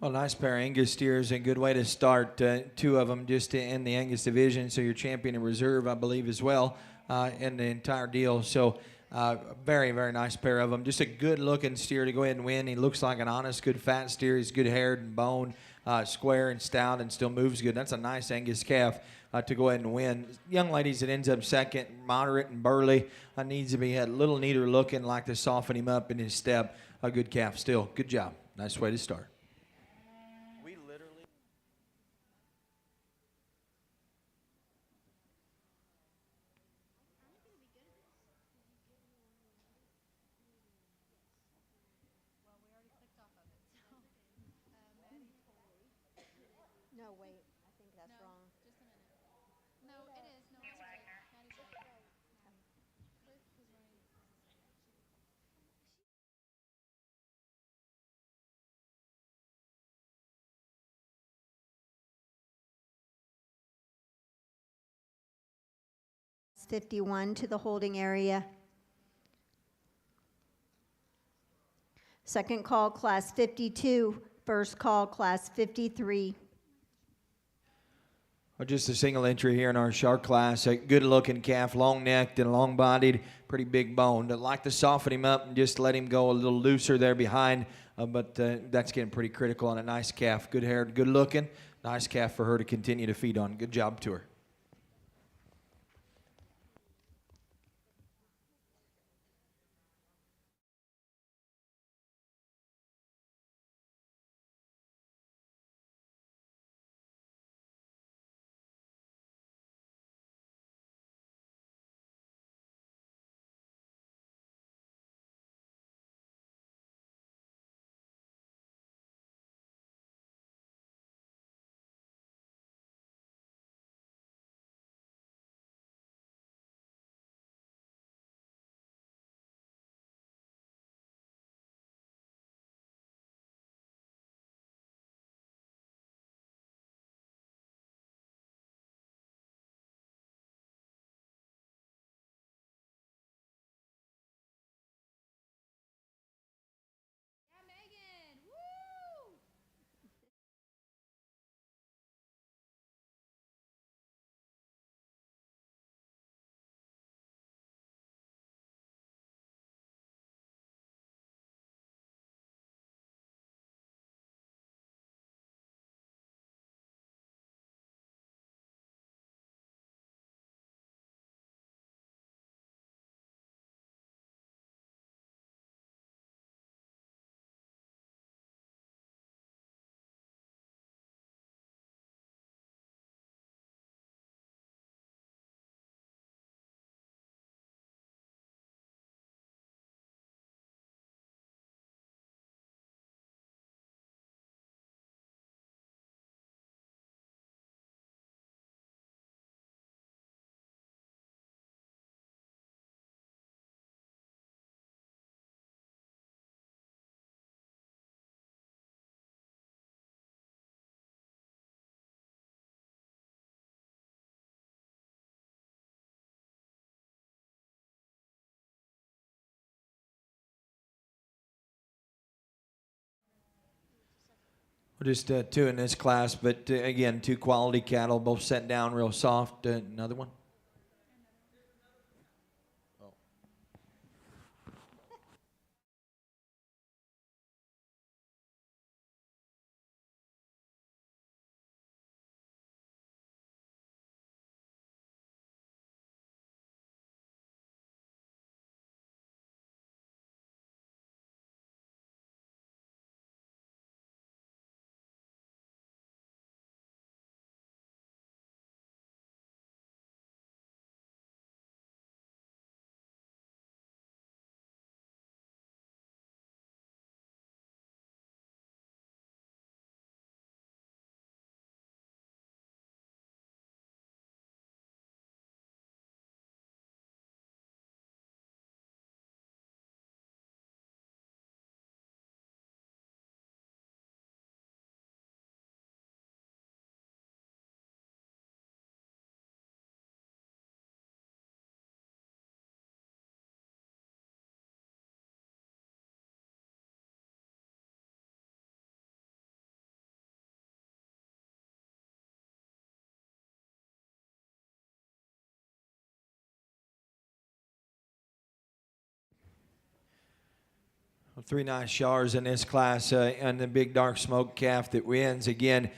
Well, nice pair of Angus steers and good way to start. Two of them just in the Angus division, so you're champion in reserve, I believe, as well in the entire deal. So very, very nice pair of them. Just a good-looking steer to go ahead and win. He looks like an honest, good fat steer. He's good haired and boned, square and stout, and still moves good. That's a nice Angus calf to go ahead and win. Young ladies that ends up second, moderate and burly, needs to be a little neater looking, like to soften him up in his step. A good calf still. Good job. Nice way to start. No, wait. I think that's wrong. Just a minute. No, it is. No, it's right. Maddie's right. First was right. 51 to the holding area. Second call, class 52. First call, class 53. Well, just a single entry here in our shark class. A good-looking calf, long-necked and long-bodied, pretty big boned. I'd like to soften him up and just let him go a little looser there behind, but that's getting pretty critical on a nice calf. Good-haired, good-looking. Nice calf for her to continue to feed on. Good job to her. Yeah, Megan! Woo! Well, just two in this class, but again, two quality cattle, both set down real soft. Another one? Three nice showers in this class, and the big dark smoke calf that wins. Again,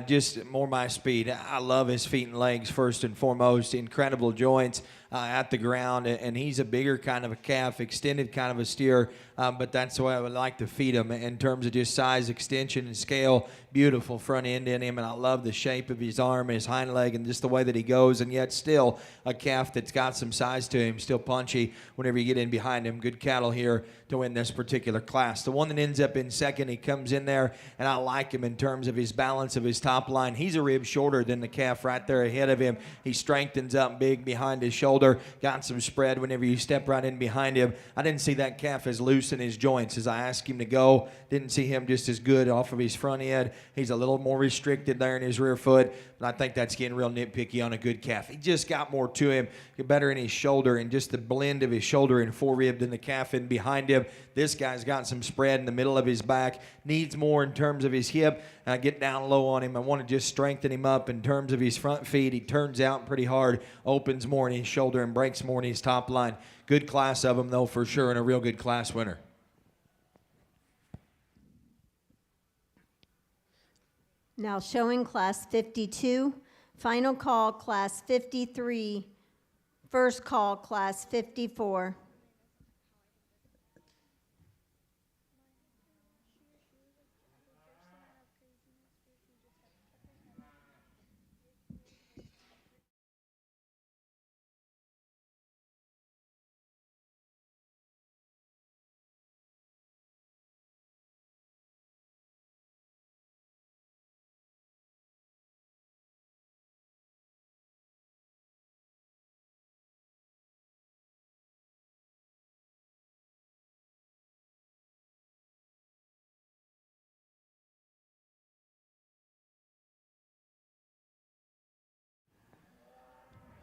just more my speed. I love his feet and legs first and foremost. Incredible joints at the ground, and he's a bigger kind of a calf, extended kind of a steer, but that's the way I would like to feed him in terms of just size, extension, and scale. Beautiful front end in him, and I love the shape of his arm, his hind leg, and just the way that he goes, and yet still a calf that's got some size to him, still punchy whenever you get in behind him. Good cattle here to win this particular class. The one that ends up in second, he comes in there, and I like him in terms of his balance of his top line. He's a rib shorter than the calf right there ahead of him. He strengthens up big behind his shoulder, got some spread whenever you step right in behind him. I didn't see that calf as loose in his joints as I asked him to go. Didn't see him just as good off of his front end. He's a little more restricted there in his rear foot, but I think that's getting real nitpicky on a good calf. He just got more to him, better in his shoulder, and just the blend of his shoulder and forerib than the calf in behind him. This guy's got some spread in the middle of his back, needs more in terms of his hip. Get down low on him. I want to just strengthen him up in terms of his front feet. He turns out pretty hard, opens more in his shoulder, and breaks more in his top line. Good class of him, though, for sure, and a real good class winner. Now showing class 52, final call class 53, first call class 54.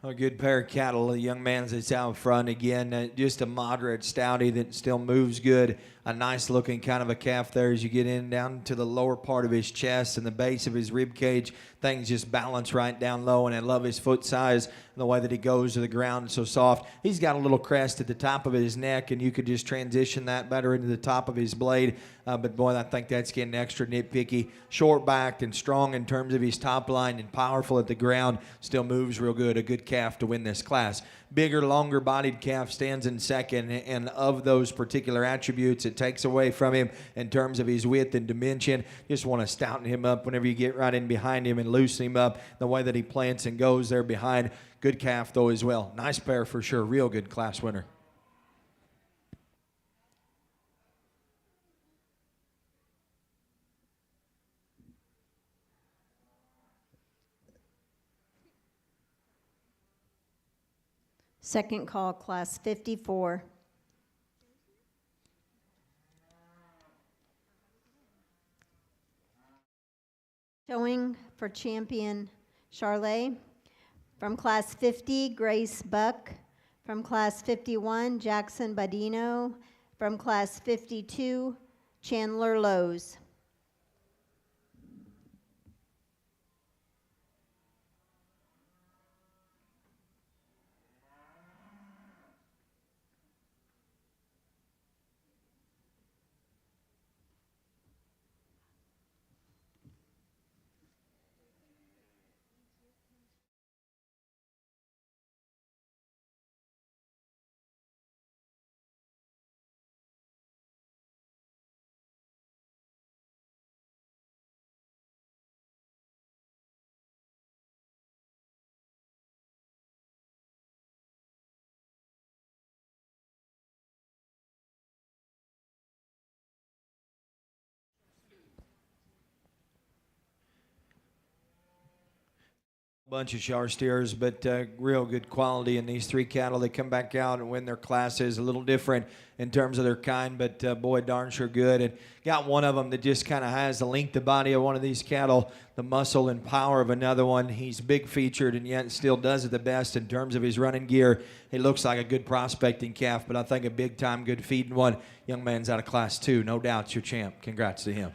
A good pair of cattle. The young man's that's out front again. Just a moderate stouty that still moves good. A nice looking kind of a calf there as you get in down to the lower part of his chest and the base of his rib cage. Things just balance right down low, and I love his foot size and the way that he goes to the ground so soft. He's got a little crest at the top of his neck, and you could just transition that better into the top of his blade. But boy, I think that's getting extra nitpicky. Short-backed and strong in terms of his top line and powerful at the ground. Still moves real good. A good calf to win this class. Bigger, longer-bodied calf stands in second, and of those particular attributes, it takes away from him in terms of his width and dimension. Just want to stouten him up whenever you get right in behind him and loosen him up the way that he plants and goes there behind. Good calf, though, as well. Nice pair for sure. Real good class winner. Second call class 54. Showing for champion Charolais. From class 50, Grace Buck. From class 51, Jackson Badino. From class 52, Chandler Lowe's. Bunch of Shar steers, but real good quality in these three cattle. They come back out and win their classes. A little different in terms of their kind, but boy, darn sure good. And got one of them that just kind of has the length of body of one of these cattle, the muscle and power of another one. He's big featured and yet still does it the best in terms of his running gear. He looks like a good prospecting calf, but I think a big time good feeding one. Young man's out of class 2. No doubt it's your champ. Congrats to him.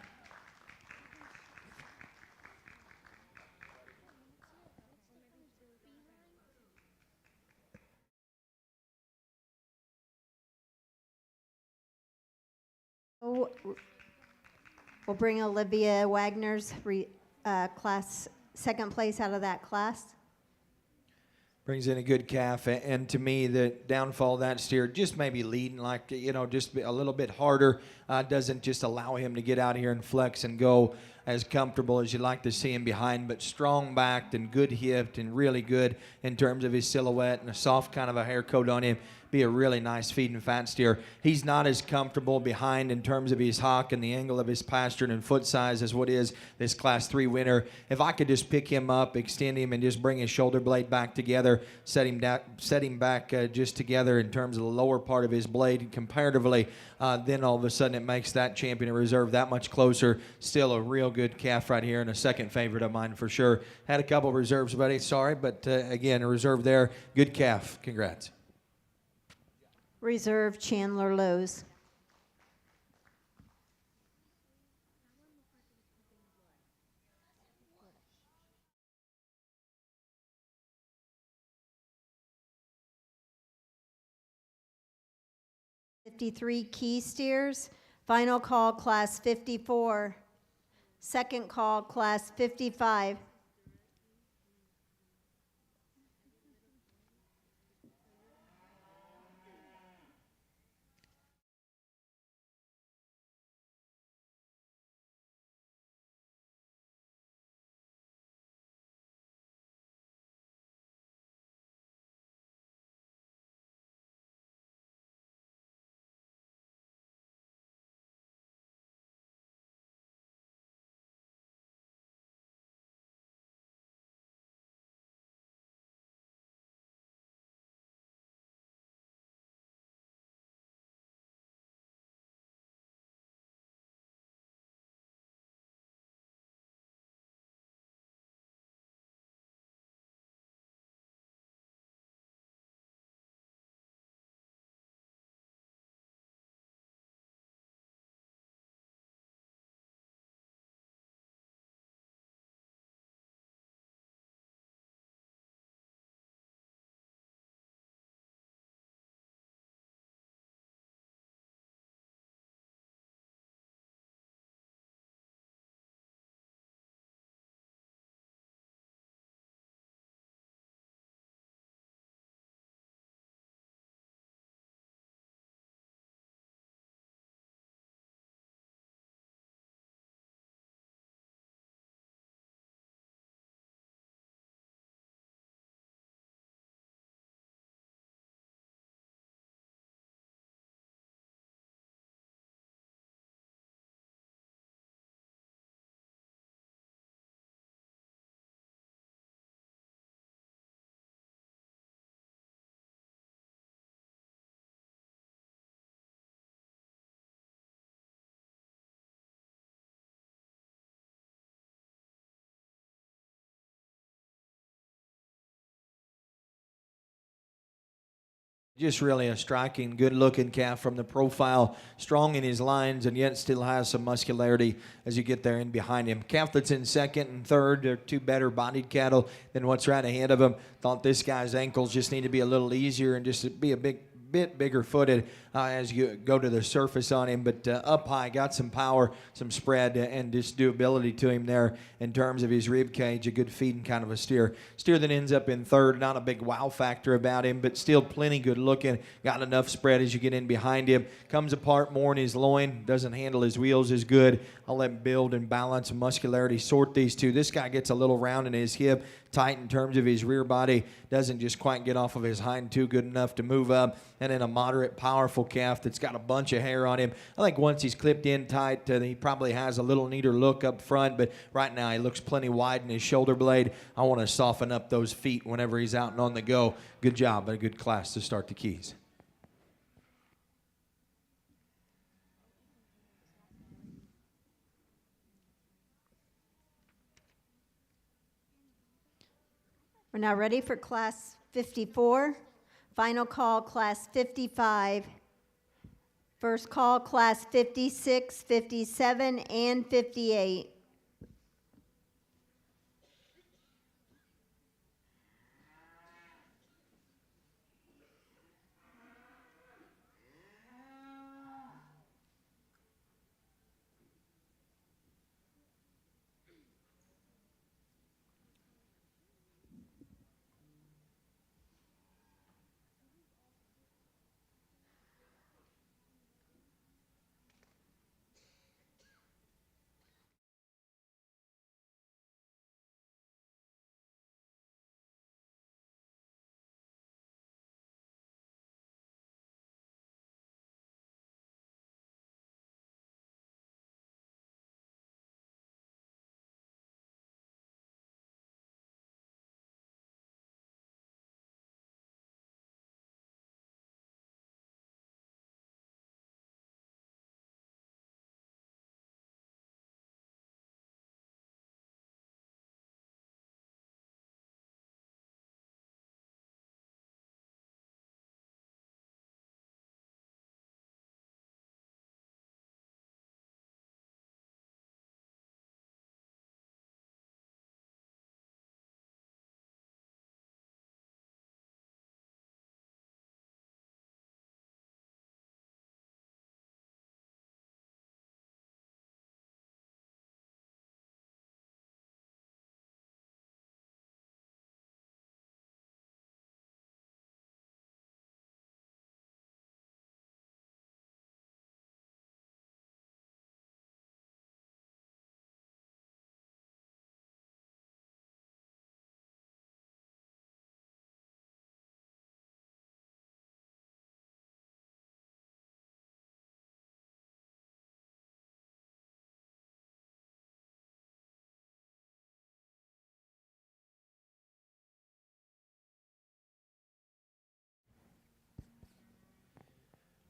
We'll bring Olivia Wagner's class, second place out of that class. Brings in a good calf, and to me, the downfall of that steer just maybe leading like, just a little bit harder. Doesn't just allow him to get out here and flex and go as comfortable as you'd like to see him behind, but strong backed and good hipped and really good in terms of his silhouette and a soft kind of a hair coat on him. Be a really nice feed and fat steer. He's not as comfortable behind in terms of his hock and the angle of his pastern and foot size as what is this Class 3 winner. If I could just pick him up, extend him, and just bring his shoulder blade back together, set him back just together in terms of the lower part of his blade comparatively, then all of a sudden it makes that champion of reserve that much closer. Still a real good calf right here and a second favorite of mine for sure. Had a couple reserves, buddy. Sorry, but again, a reserve there. Good calf. Congrats. Reserve Chandler Lowe's. $53 key steers. Final call, class 54. Second call, class 55. Just really a striking, good-looking calf from the profile, strong in his lines, and yet still has some muscularity as you get there in behind him. Calf that's in second and third, they're two better-bodied cattle than what's right ahead of him. Thought this guy's ankles just need to be a little easier and just be a bit bigger footed as you go to the surface on him, but up high, got some power, some spread, and just durability to him there in terms of his rib cage. A good feeding kind of a steer that ends up in third. Not a big wow factor about him, but still plenty good looking. Got enough spread as you get in behind him. Comes apart more in his loin, doesn't handle his wheels as good. I'll let him build and balance and muscularity sort these two. This guy gets a little round in his hip, tight in terms of his rear body, doesn't just quite get off of his hind too good enough to move up, and then a moderate, powerful calf that's got a bunch of hair on him. I think once he's clipped in tight, he probably has a little neater look up front, but right now he looks plenty wide in his shoulder blade. I want to soften up those feet whenever he's out and on the go. Good job, but a good class to start the keys. We're now ready for class 54. Final call, class 55. First call, class 56, 57, and 58.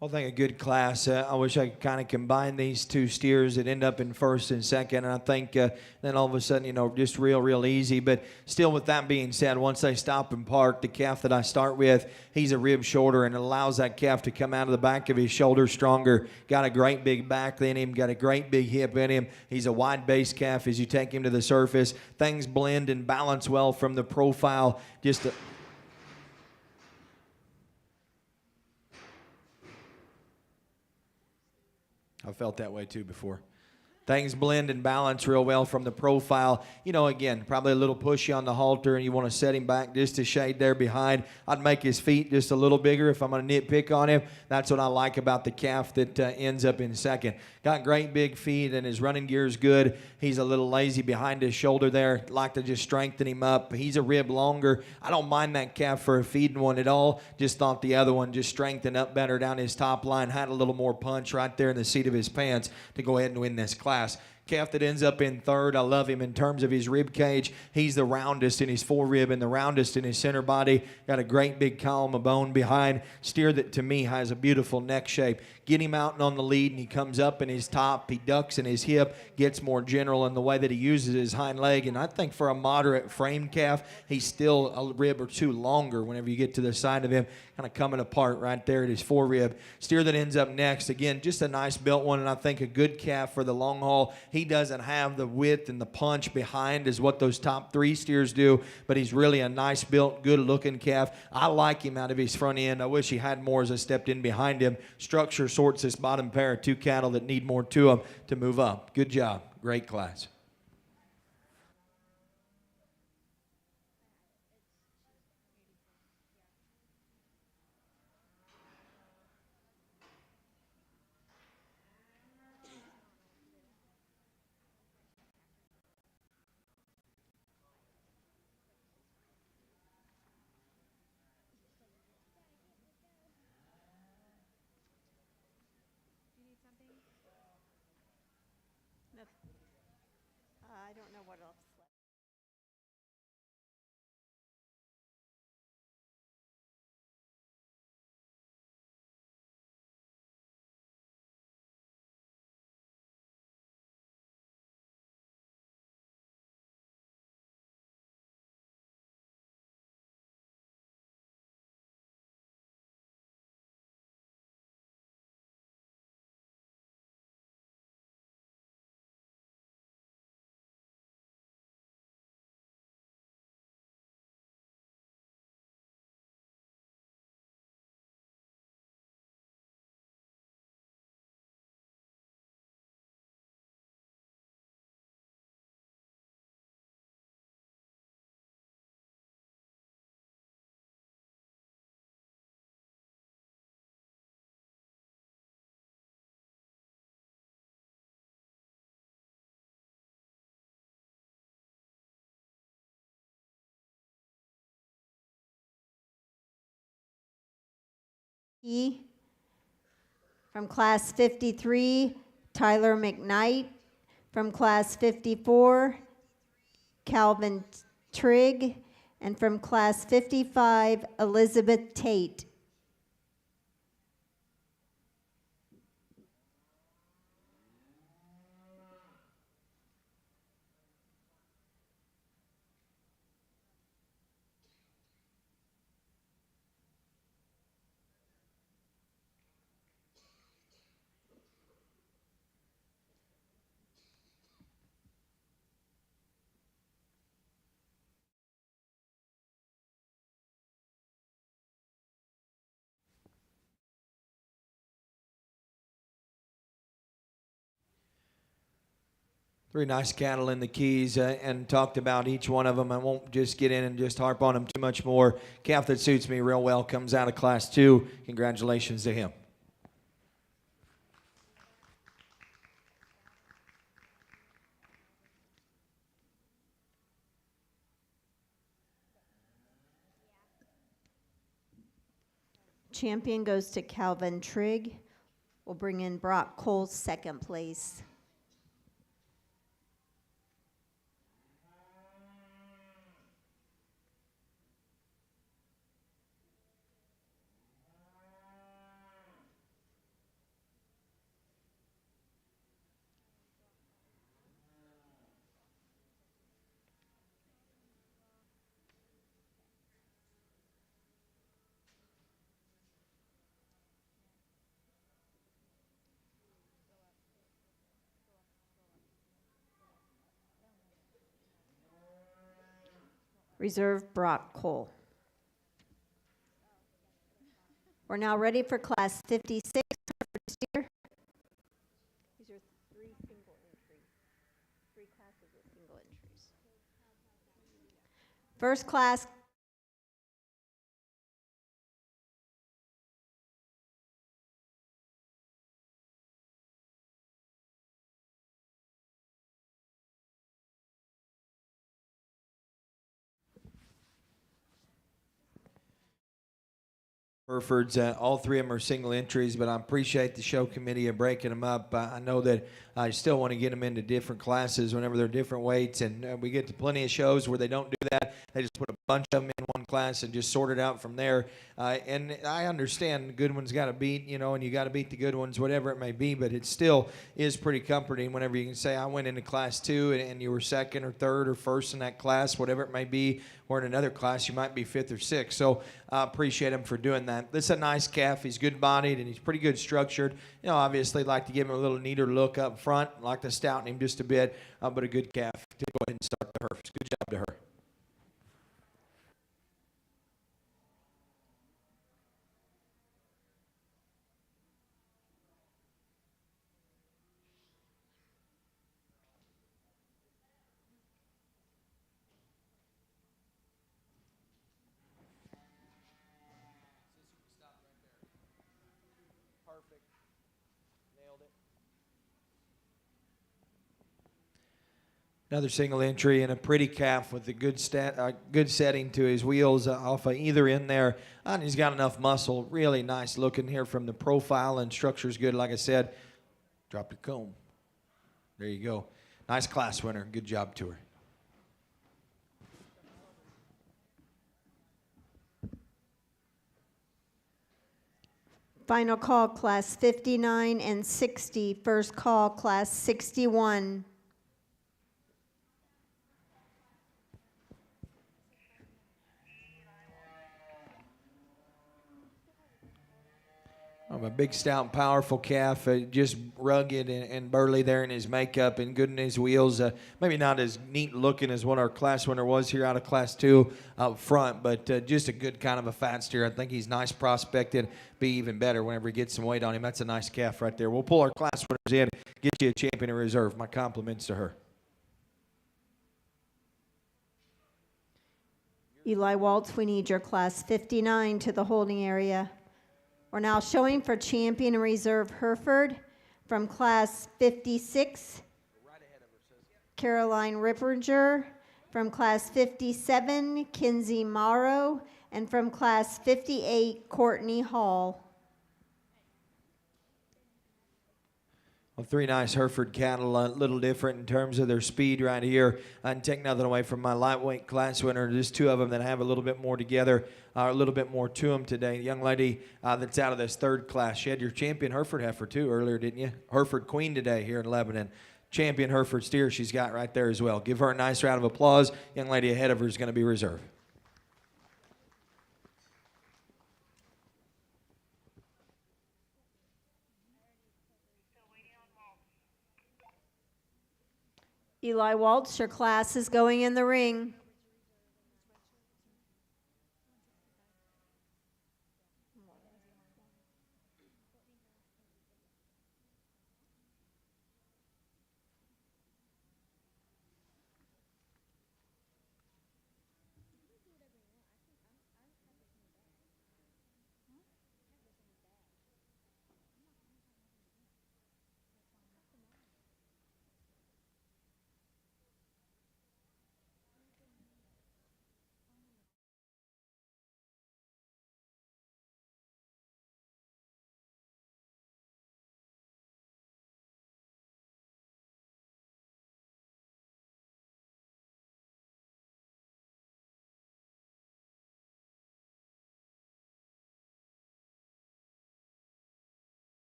Well, I think a good class. I wish I could kind of combine these two steers that end up in first and second. And I think then all of a sudden, just real easy. But still, with that being said, once they stop and park, the calf that I start with, he's a rib shorter, and it allows that calf to come out of the back of his shoulder stronger. Got a great big back in him, got a great big hip in him. He's a wide base calf as you take him to the surface. Things blend and balance well from the profile. I felt that way too before. Things blend and balance real well from the profile. Again, probably a little pushy on the halter, and you want to set him back just a shade there behind. I'd make his feet just a little bigger if I'm going to nitpick on him. That's what I like about the calf that ends up in second. Got great big feet, and his running gear is good. He's a little lazy behind his shoulder there. Like to just strengthen him up. He's a rib longer. I don't mind that calf for a feeding one at all. Just thought the other one just strengthened up better down his top line. Had a little more punch right there in the seat of his pants to go ahead and win this class. Calf that ends up in third, I love him in terms of his rib cage. He's the roundest in his forerib and the roundest in his center body. Got a great big column of bone behind. Steer that to me has a beautiful neck shape. Get him out and on the lead, and he comes up in his top. He ducks in his hip, gets more general in the way that he uses his hind leg. And I think for a moderate frame calf, he's still a rib or two longer whenever you get to the side of him, kind of coming apart right there at his forerib. Steer that ends up next, again, just a nice built one, and I think a good calf for the long haul. He doesn't have the width and the punch behind as what those top three steers do, but he's really a nice built, good looking calf. I like him out of his front end. I wish he had more as I stepped in behind him. Structure sorts this bottom pair of two cattle that need more to them to move up. Good job. Great class. I don't know what else. E. From class 53, Tyler McKnight. From class 54, Calvin Trigg. And from class 55, Elizabeth Tate. Three nice cattle in the Keys and talked about each one of them. I won't just get in and just harp on them too much more. Calf that suits me real well comes out of class 2. Congratulations to him. Champion goes to Calvin Trigg. We'll bring in Brock Cole, second place. Reserve Brock Cole. We're now ready for class 56. Hereford steer. These are 3 single entries. 3 classes with single entries. First class. Hereford's, all 3 of them are single entries, but I appreciate the show committee of breaking them up. I know that I still want to get them into different classes whenever they're different weights, and we get to plenty of shows where they don't do that. They just put a bunch of them in one class and just sort it out from there. And I understand the good ones got to beat, and you got to beat the good ones, whatever it may be, but it still is pretty comforting whenever you can say, I went into class 2 and you were second or third or first in that class, whatever it may be, or in another class you might be 5th or 6th. So I appreciate him for doing that. This is a nice calf. He's good bodied and he's pretty good structured. Obviously like to give him a little neater look up front, like to stouten him just a bit, but a good calf. To go ahead and start the Herfs. Good job to her. Perfect. Nailed it. Another single entry and a pretty calf with a good setting to his wheels off of either end there. And he's got enough muscle. Really nice looking here from the profile, and structure's good. Like I said, drop your comb. There you go. Nice class winner. Good job to her. Final call, class 59 and 60. First call, class 61. A big, stout, and powerful calf, just rugged and burly there in his makeup and good in his wheels. Maybe not as neat looking as what our class winner was here out of class 2 out front, but just a good kind of a fat steer. I think he's nice prospected, be even better whenever he gets some weight on him. That's a nice calf right there. We'll pull our class winners in, get you a champion in reserve. My compliments to her. Eli Waltz, we need your class 59 to the holding area. We're now showing for champion in reserve Hereford from class 56, Caroline Ripperger, from class 57, Kinsey Morrow, and from class 58, Courtney Hall. Well, 3 nice Hereford cattle, a little different in terms of their speed right here. I can take nothing away from my lightweight class winner. There's 2 of them that have a little bit more together, a little bit more to them today. The young lady that's out of this 3rd class, she had your champion Hereford heifer too earlier, didn't you? Hereford Queen today here in Lebanon. Champion Hereford steer she's got right there as well. Give her a nice round of applause. Young lady ahead of her is going to be reserve. Eli Waltz, your class is going in the ring.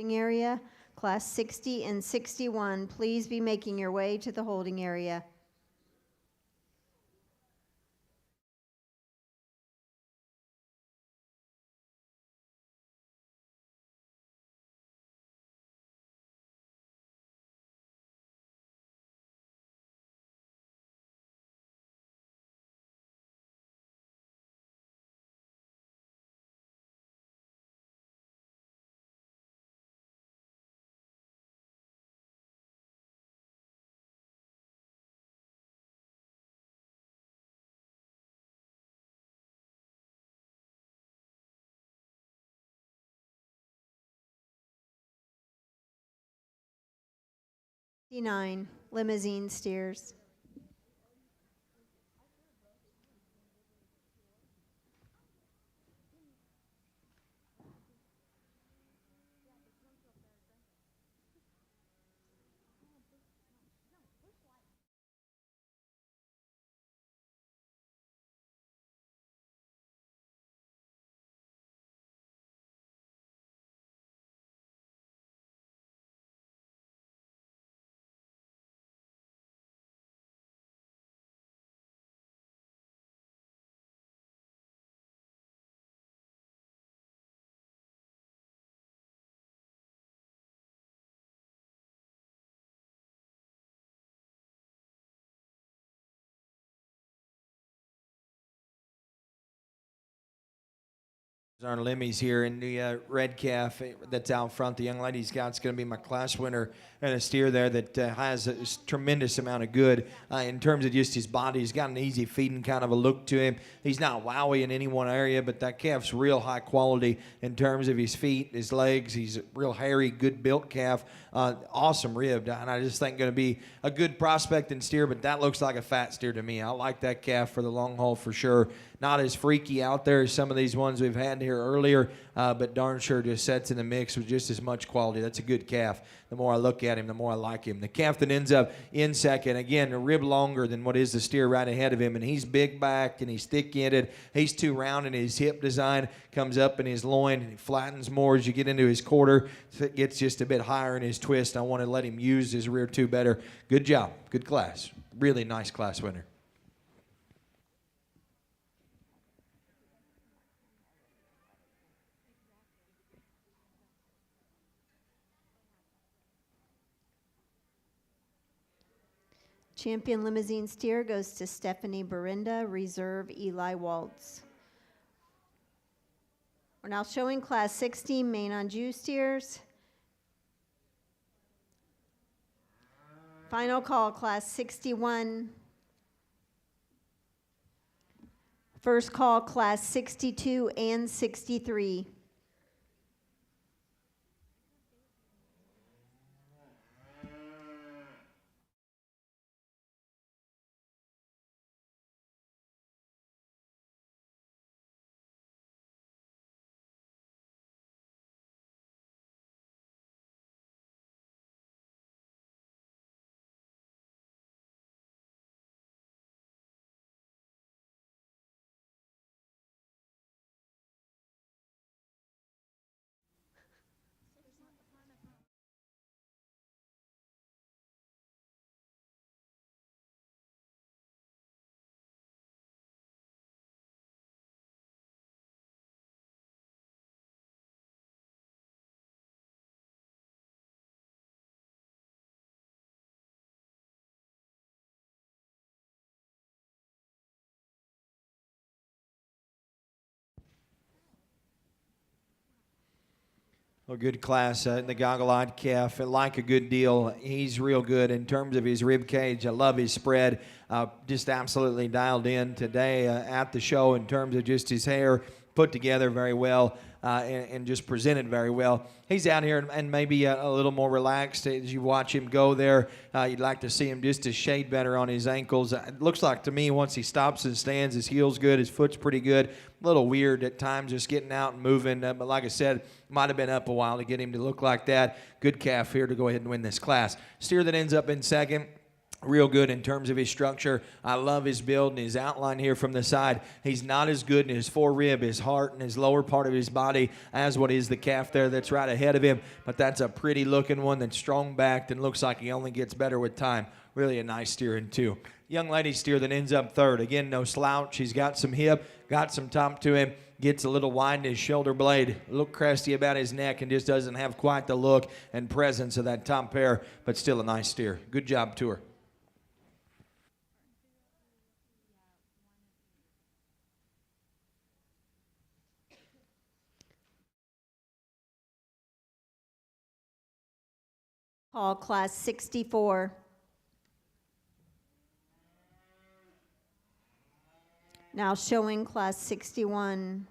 holding area, class 60 and 61. Please be making your way to the holding area. Limousin steers. Our Limmies here in the red calf that's out front. The young lady's got, it's going to be my class winner, and a steer there that has a tremendous amount of good in terms of just his body. He's got an easy feeding kind of a look to him. He's not wowy in any one area, but that calf's real high quality in terms of his feet, his legs. He's a real hairy, good built calf, awesome ribbed, and I just think going to be a good prospect and steer, but that looks like a fat steer to me. I like that calf for the long haul for sure. Not as freaky out there as some of these ones we've had here earlier, but darn sure just sets in the mix with just as much quality. That's a good calf. The more I look at him, the more I like him. The calf that ends up in second, again, a rib longer than what is the steer right ahead of him, and he's big back and he's thick-ended. He's too round in his hip design, comes up in his loin, and he flattens more as you get into his quarter. So it gets just a bit higher in his twist. I want to let him use his rear two better. Good job. Good class. Really nice class winner. Champion Limousin steer goes to Stephanie Berinda, reserve Eli Waltz. We're now showing class 60 Maine-Anjou steers. Final call, class 61. First call, class 62 and 63. A good class in the goggle-eyed calf. I like a good deal. He's real good in terms of his rib cage. I love his spread. Just absolutely dialed in today at the show in terms of just his hair put together very well and just presented very well. He's out here and maybe a little more relaxed as you watch him go there. You'd like to see him just a shade better on his ankles. It looks like to me once he stops and stands, his heel's good, his foot's pretty good. A little weird at times just getting out and moving, but like I said, might have been up a while to get him to look like that. Good calf here to go ahead and win this class. Steer that ends up in second real good in terms of his structure. I love his build and his outline here from the side. He's not as good in his forerib, his heart, and his lower part of his body as what is the calf there that's right ahead of him. But that's a pretty looking one that's strong backed and looks like he only gets better with time. Really a nice steer in two. Young lady steer that ends up third. Again, no slouch. He's got some hip, got some top to him. Gets a little wide in his shoulder blade, a little crusty about his neck, and just doesn't have quite the look and presence of that top pair, but still a nice steer. Good job to her. Call Class 64. Now showing Class 61.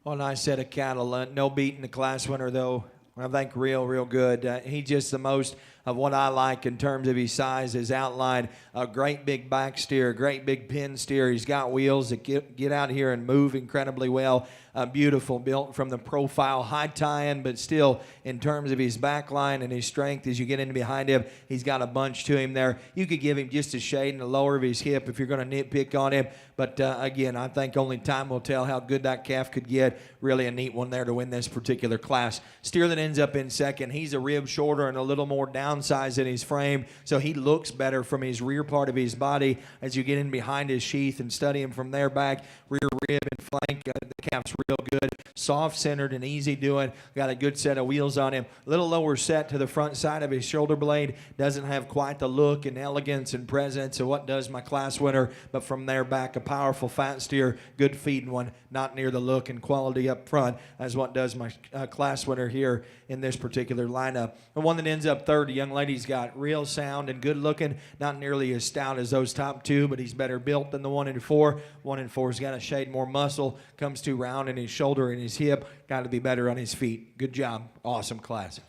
Well, nice set of cattle. No beating the class winner, though. I think real good. He's just the most of what I like in terms of his size, his outline. A great big back steer, great big pin steer. He's got wheels that get out here and move incredibly well. Beautiful, built from the profile, high tie-in, but still in terms of his back line and his strength as you get in behind him, he's got a bunch to him there. You could give him just a shade in the lower of his hip if you're going to nitpick on him. But again, I think only time will tell how good that calf could get. Really a neat one there to win this particular class. Steer that ends up in second. He's a rib shorter and a little more downsized in his frame, so he looks better from his rear part of his body as you get in behind his sheath and study him from there back. Rear rib and flank, the calf's real good. Soft-centered and easy doing. Got a good set of wheels on him. A little lower set to the front side of his shoulder blade. Doesn't have quite the look and elegance and presence of what does my class winner, but from there back, a powerful fat steer, good feeding one, not near the look and quality up front as what does my class winner here in this particular lineup. The one that ends up third, the young lady's got real sound and good looking, not nearly as stout as those top two, but he's better built than the 1 and 4. 1 and 4's got a shade more muscle, comes too round in his shoulder and his hip, got to be better on his feet. Good job. Awesome class.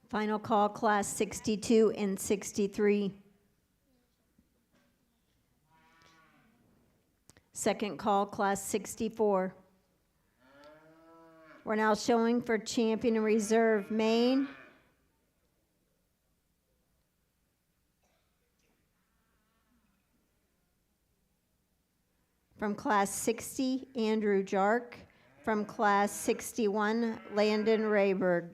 Final call, Class 62 and 63. Second call, Class 64. We're now showing for champion and reserve Maine. From Class 60, Andrew Jark. From Class 61, Landon Rayberg.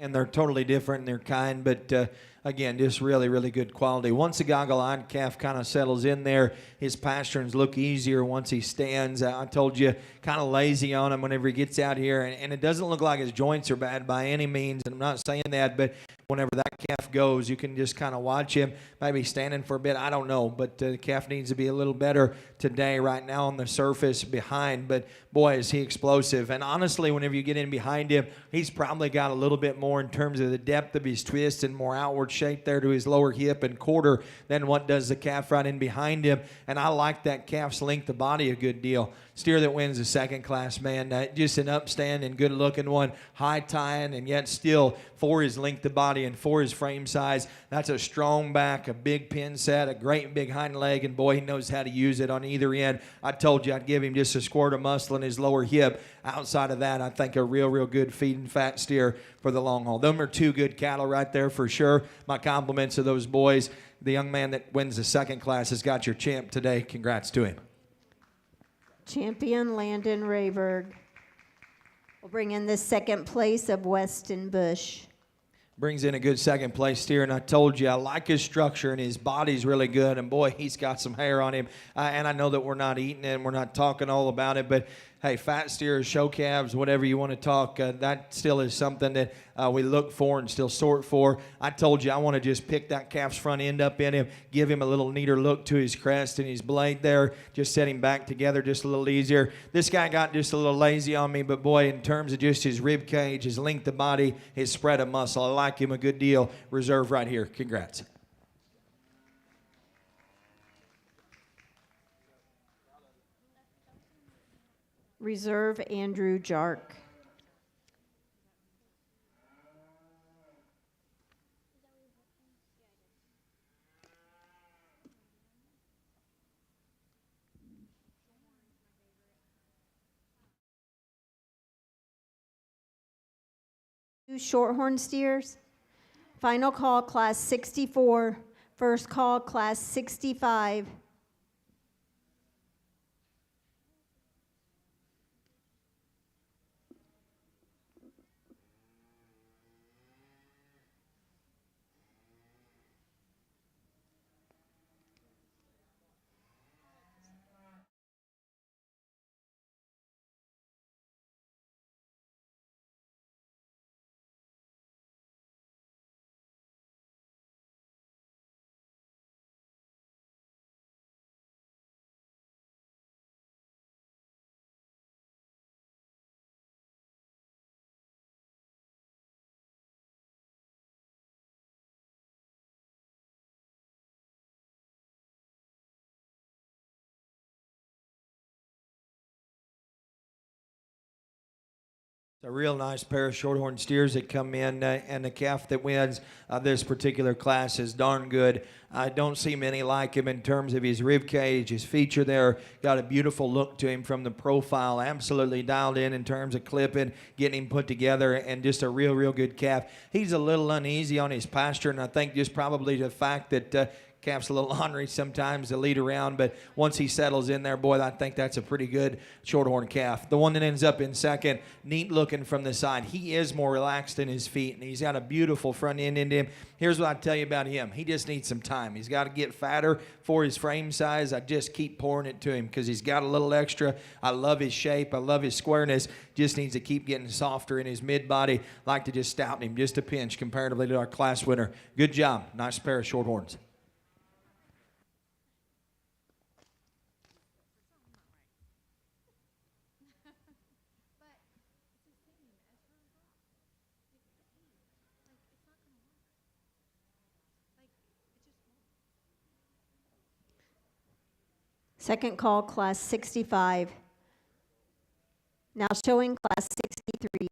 and they're totally different in their kind, but again, just really, really good quality. Once the goggle-eyed calf kind of settles in there, his pasterns look easier once he stands. I told you, kind of lazy on him whenever he gets out here, and it doesn't look like his joints are bad by any means, and I'm not saying that, but whenever that calf goes, you can just kind of watch him, maybe standing for a bit. I don't know, but the calf needs to be a little better today, right now on the surface behind. But boy, is he explosive. And honestly, whenever you get in behind him, he's probably got a little bit more in terms of the depth of his twist and more outward shape there to his lower hip and quarter than what does the calf right in behind him. And I like that calf's length of body a good deal. Steer that wins the second class, man. Just an upstanding, good-looking one, high-tying, and yet still for his length of body and for his frame size. That's a strong back, a big pin set, a great big hind leg, and boy, he knows how to use it on either end. I told you I'd give him just a squirt of muscle in his lower hip. Outside of that, I think a real good feed and fat steer for the long haul. Them are two good cattle right there for sure. My compliments to those boys. The young man that wins the second class has got your champ today. Congrats to him. Champion Landon Rayberg will bring in the second place of Weston Bush. Brings in a good second place steer, and I told you I like his structure, and his body's really good, and boy, he's got some hair on him. And I know that we're not eating it and we're not talking all about it, but hey, fat steers, show calves, whatever you want to talk, that still is something that we look for and still sort for. I told you I want to just pick that calf's front end up in him, give him a little neater look to his crest and his blade there, just set him back together just a little easier. This guy got just a little lazy on me, but boy, in terms of just his rib cage, his length of body, his spread of muscle, I like him a good deal. Reserve right here. Congrats. Reserve Andrew Jark. Two Shorthorn steers. Final call, class 64. First call, class 65. A real nice pair of Shorthorn steers that come in, and the calf that wins this particular class is darn good. I don't see many like him in terms of his rib cage, his feature there. Got a beautiful look to him from the profile. Absolutely dialed in terms of clipping, getting him put together, and just a real good calf. He's a little uneasy on his pasture, and I think just probably the fact that calf's a little ornery sometimes to lead around, but once he settles in there, boy, I think that's a pretty good Shorthorn calf. The one that ends up in second, neat looking from the side. He is more relaxed in his feet, and he's got a beautiful front end into him. Here's what I tell you about him. He just needs some time. He's got to get fatter for his frame size. I just keep pouring it to him because he's got a little extra. I love his shape. I love his squareness. Just needs to keep getting softer in his mid-body. Like to just stouten him just a pinch comparatively to our class winner. Good job. Nice pair of Shorthorns. Second call, class 65. Now showing class 63.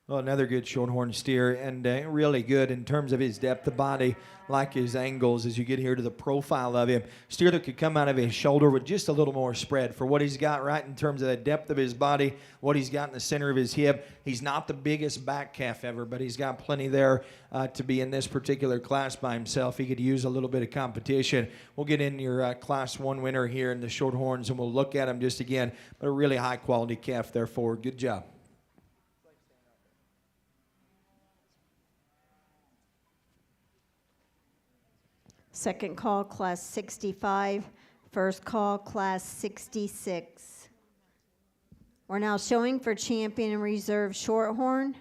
Well, another good shorthorn steer, and really good in terms of his depth of body, like his angles as you get here to the profile of him. Steer that could come out of his shoulder with just a little more spread for what he's got right in terms of the depth of his body, what he's got in the center of his hip. He's not the biggest back calf ever, but he's got plenty there to be in this particular class by himself. He could use a little bit of competition. We'll get in your Class 1 winner here in the shorthorns, and we'll look at him just again, but a really high-quality calf there for. Good job. Second call, Class 65. First call, Class 66. We're now showing for champion and reserve Shorthorn.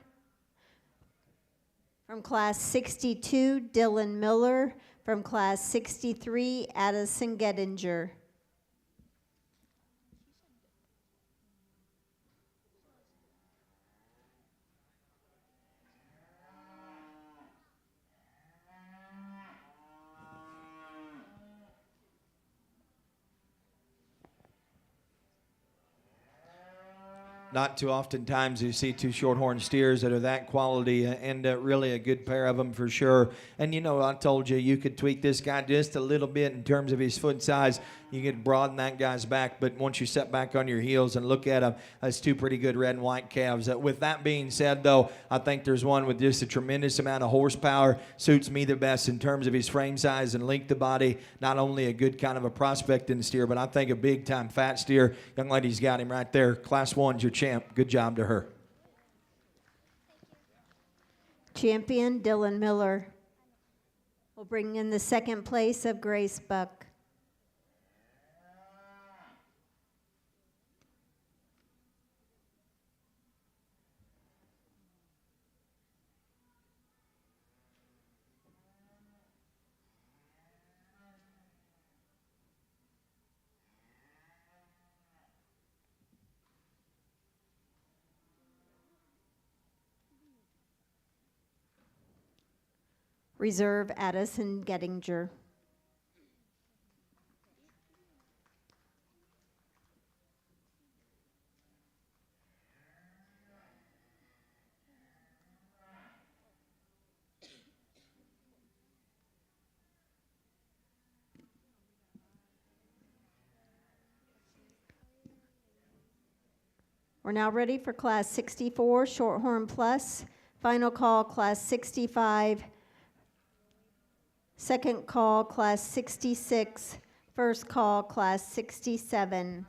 From Class 62, Dylan Miller. From Class 63, Addison Gettinger. Not too often times you see two shorthorn steers that are that quality, and really a good pair of them for sure. And you know, I told you, you could tweak this guy just a little bit in terms of his foot size. You could broaden that guy's back, but once you set back on your heels and look at him, that's two pretty good red and white calves. With that being said, though, I think there's one with just a tremendous amount of horsepower. Suits me the best in terms of his frame size and length of body. Not only a good kind of a prospecting steer, but I think a big-time fat steer. Young lady's got him right there. Class 1's your champ. Good job to her. Champion, Dylan Miller. We'll bring in the second place of Grace Buck. Reserve, Addison Gettinger. We're now ready for Class 64, Shorthorn Plus. Final call, Class 65. Second call, Class 66. First call, Class 67.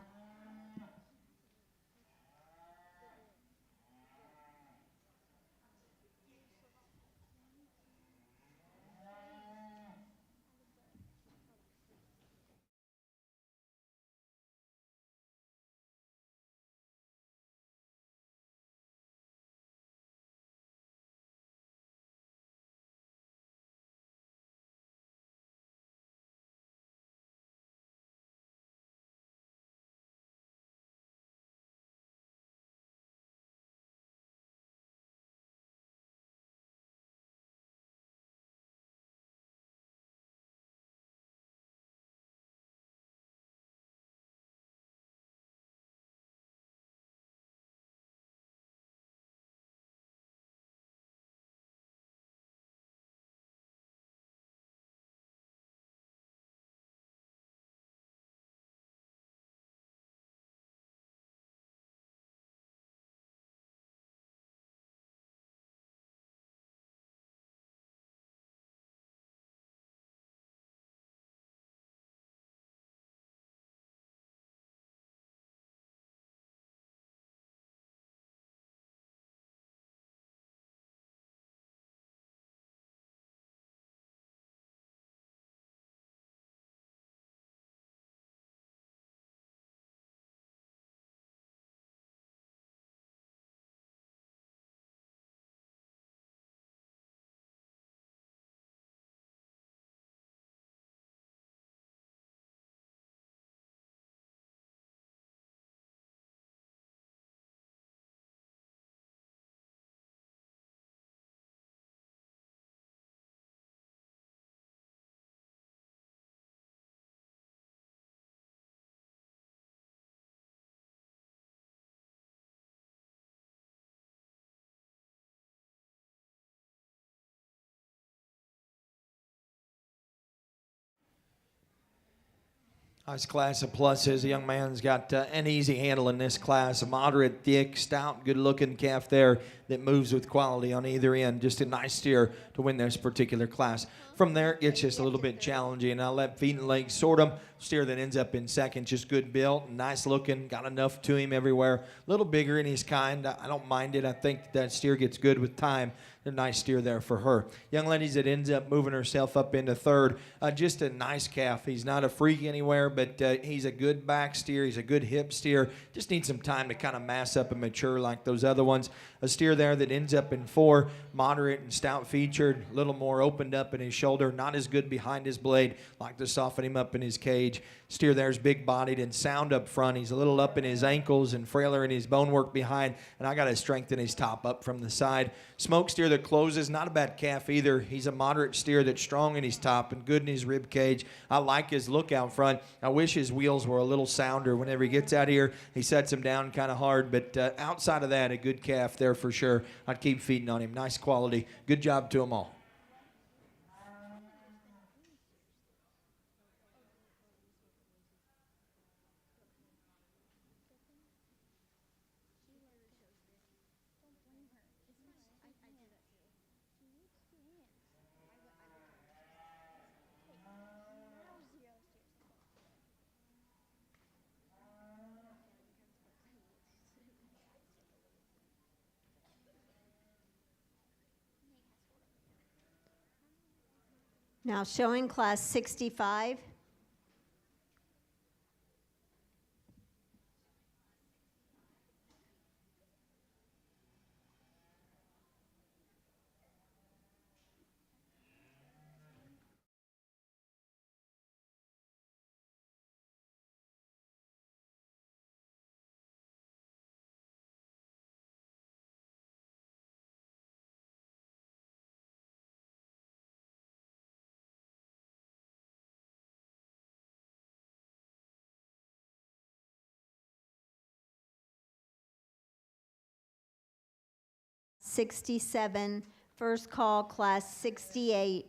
Nice class of pluses. The young man's got an easy handle in this class. A moderate, thick, stout, good-looking calf there that moves with quality on either end. Just a nice steer to win this particular class. From there, it gets just a little bit challenging, and I'll let feet and legs sort them. Steer that ends up in second, just good built, nice looking, got enough to him everywhere. A little bigger in his kind. I don't mind it. I think that steer gets good with time. A nice steer there for her. Young ladies that ends up moving herself up into third. Just a nice calf. He's not a freak anywhere, but he's a good back steer. He's a good hip steer. Just needs some time to kind of mass up and mature like those other ones. A steer there that ends up in four, moderate and stout featured, a little more opened up in his shoulder, not as good behind his blade, like to soften him up in his cage. Steer there's big bodied and sound up front. He's a little up in his ankles and frailer in his bone work behind, and I got to strengthen his top up from the side. Smoke steer that closes, not a bad calf either. He's a moderate steer that's strong in his top and good in his rib cage. I like his look out front. I wish his wheels were a little sounder whenever he gets out here. He sets them down kind of hard, but outside of that, a good calf there for sure. I'd keep feeding on him. Nice quality. Good job to them all. Now showing class 65. '67, first call, class 68.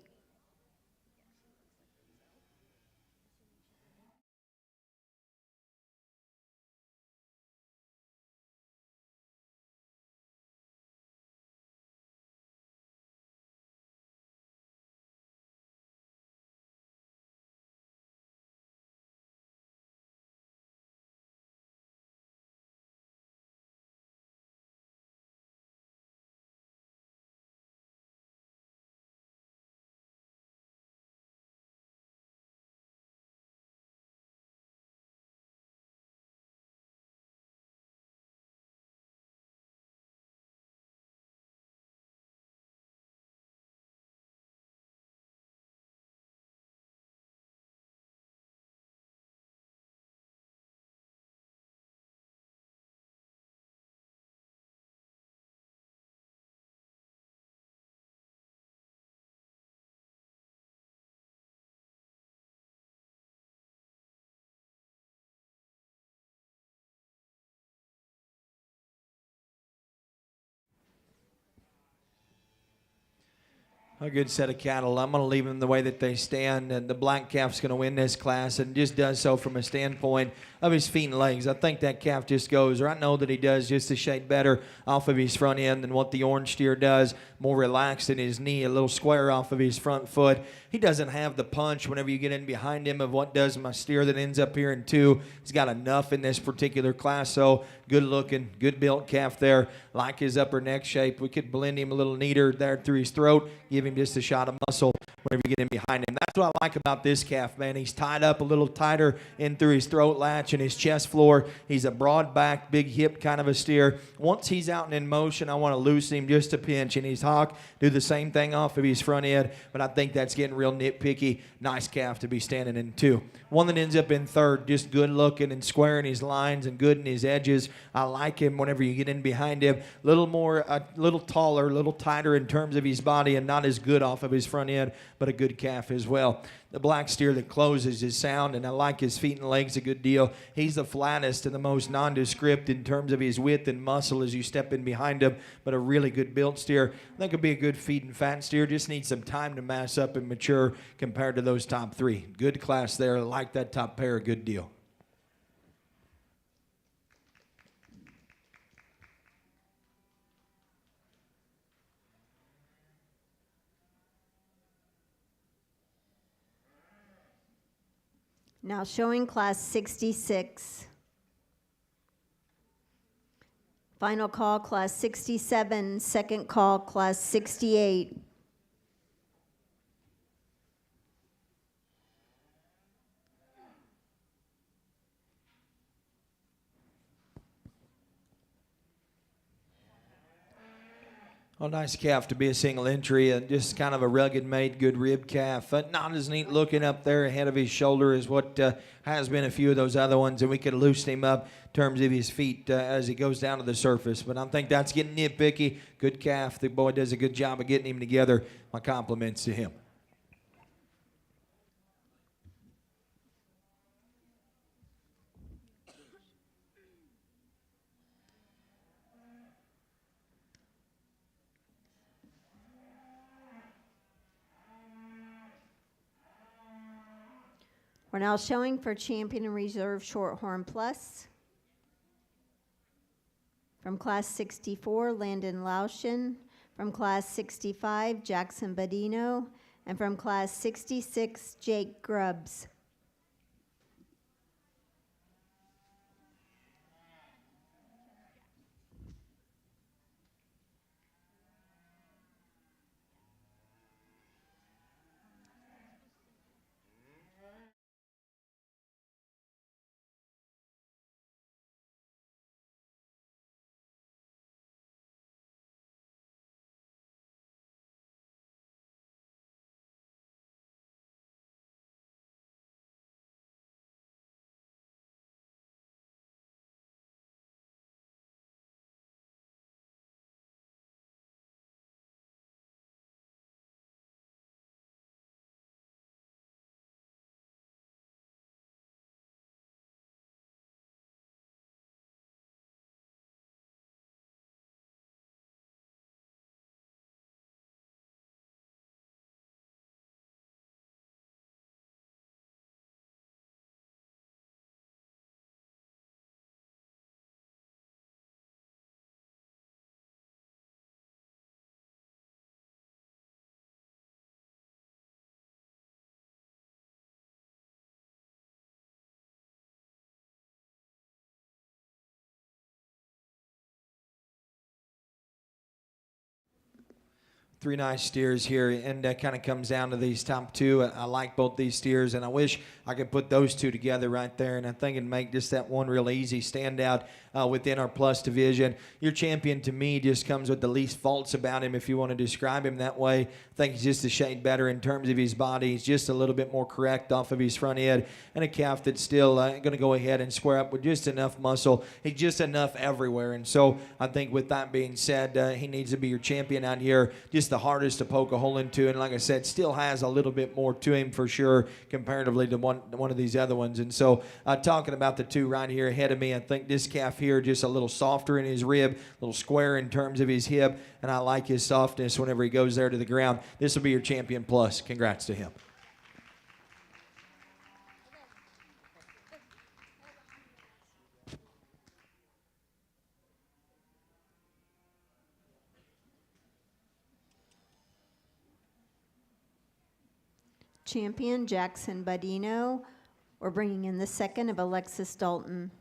A good set of cattle. I'm going to leave them the way that they stand, and the black calf's going to win this class, and just does so from a standpoint of his feet and legs. I think that calf just goes, or I know that he does, just a shade better off of his front end than what the orange steer does. More relaxed in his knee, a little square off of his front foot. He doesn't have the punch whenever you get in behind him of what does my steer that ends up here in two. He's got enough in this particular class, so good looking, good built calf there. Like his upper neck shape. We could blend him a little neater there through his throat, give him just a shot of muscle whenever you get in behind him. That's what I like about this calf, man. He's tied up a little tighter in through his throat latch and his chest floor. He's a broad back, big hip kind of a steer. Once he's out and in motion, I want to loosen him just a pinch, and his hock do the same thing off of his front end, but I think that's getting real nitpicky. Nice calf to be standing in two. One that ends up in third, just good looking and square in his lines and good in his edges. I like him whenever you get in behind him. A little taller, a little tighter in terms of his body, and not as good off of his front end. but a good calf as well. The black steer that closes is sound, and I like his feet and legs a good deal. He's the flattest and the most nondescript in terms of his width and muscle as you step in behind him, but a really good built steer. I think it'll be a good feed and fat steer. Just needs some time to mass up and mature compared to those top three. Good class there. I like that top pair. A good deal. Now showing class 66. Final call, class 67. Second call, class 68. Oh, nice calf to be a single entry, and just kind of a rugged made, good rib calf. Not as neat looking up there ahead of his shoulder as what has been a few of those other ones, and we could loosen him up in terms of his feet as he goes down to the surface. But I think that's getting nitpicky. Good calf. The boy does a good job of getting him together. My compliments to him. We're now showing for champion and reserve Shorthorn Plus. From class 64, Landon Laushin. From class 65, Jackson Badino. And from class 66, Jake Grubbs. Three nice steers here, and that kind of comes down to these top two. I like both these steers, and I wish I could put those two together right there, and I think it'd make just that one real easy standout within our plus division. Your champion, to me, just comes with the least faults about him, if you want to describe him that way. I think he's just a shade better in terms of his body. He's just a little bit more correct off of his front end, and a calf that's still going to go ahead and square up with just enough muscle. He's just enough everywhere, and so I think with that being said, he needs to be your champion out here. Just the hardest to poke a hole into, and like I said, still has a little bit more to him for sure comparatively to one of these other ones. And so talking about the two right here ahead of me, I think this calf here just a little softer in his rib, a little square in terms of his hip, and I like his softness whenever he goes there to the ground. This will be your champion plus. Congrats to him. Champion Jackson Badino. We're bringing in the second of Alexis Dalton.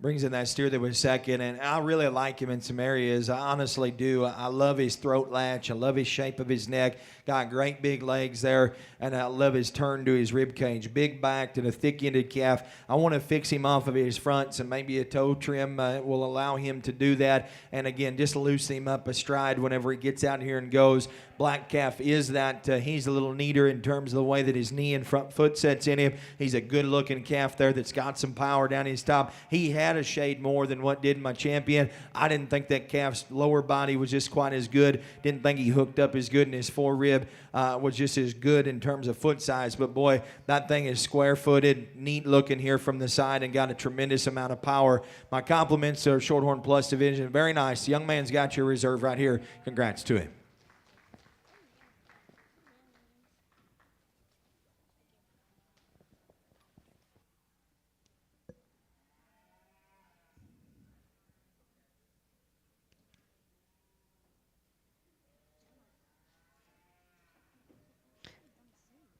Brings in that steer that was second, and I really like him in some areas. I honestly do. I love his throat latch. I love his shape of his neck. Got great big legs there, and I love his turn to his rib cage. Big backed and a thick-ended calf. I want to fix him off of his fronts, and maybe a toe trim will allow him to do that. And again, just loosen him up a stride whenever he gets out here and goes. Black calf is that he's a little neater in terms of the way that his knee and front foot sets in him. He's a good-looking calf there that's got some power down his top. He had a shade more than what did my champion. I didn't think that calf's lower body was just quite as good. Didn't think he hooked up as good, and his forerib was just as good in terms of foot size. But boy, that thing is square-footed, neat-looking here from the side, and got a tremendous amount of power. My compliments to our Shorthorn Plus division. Very nice. The young man's got your reserve right here. Congrats to him.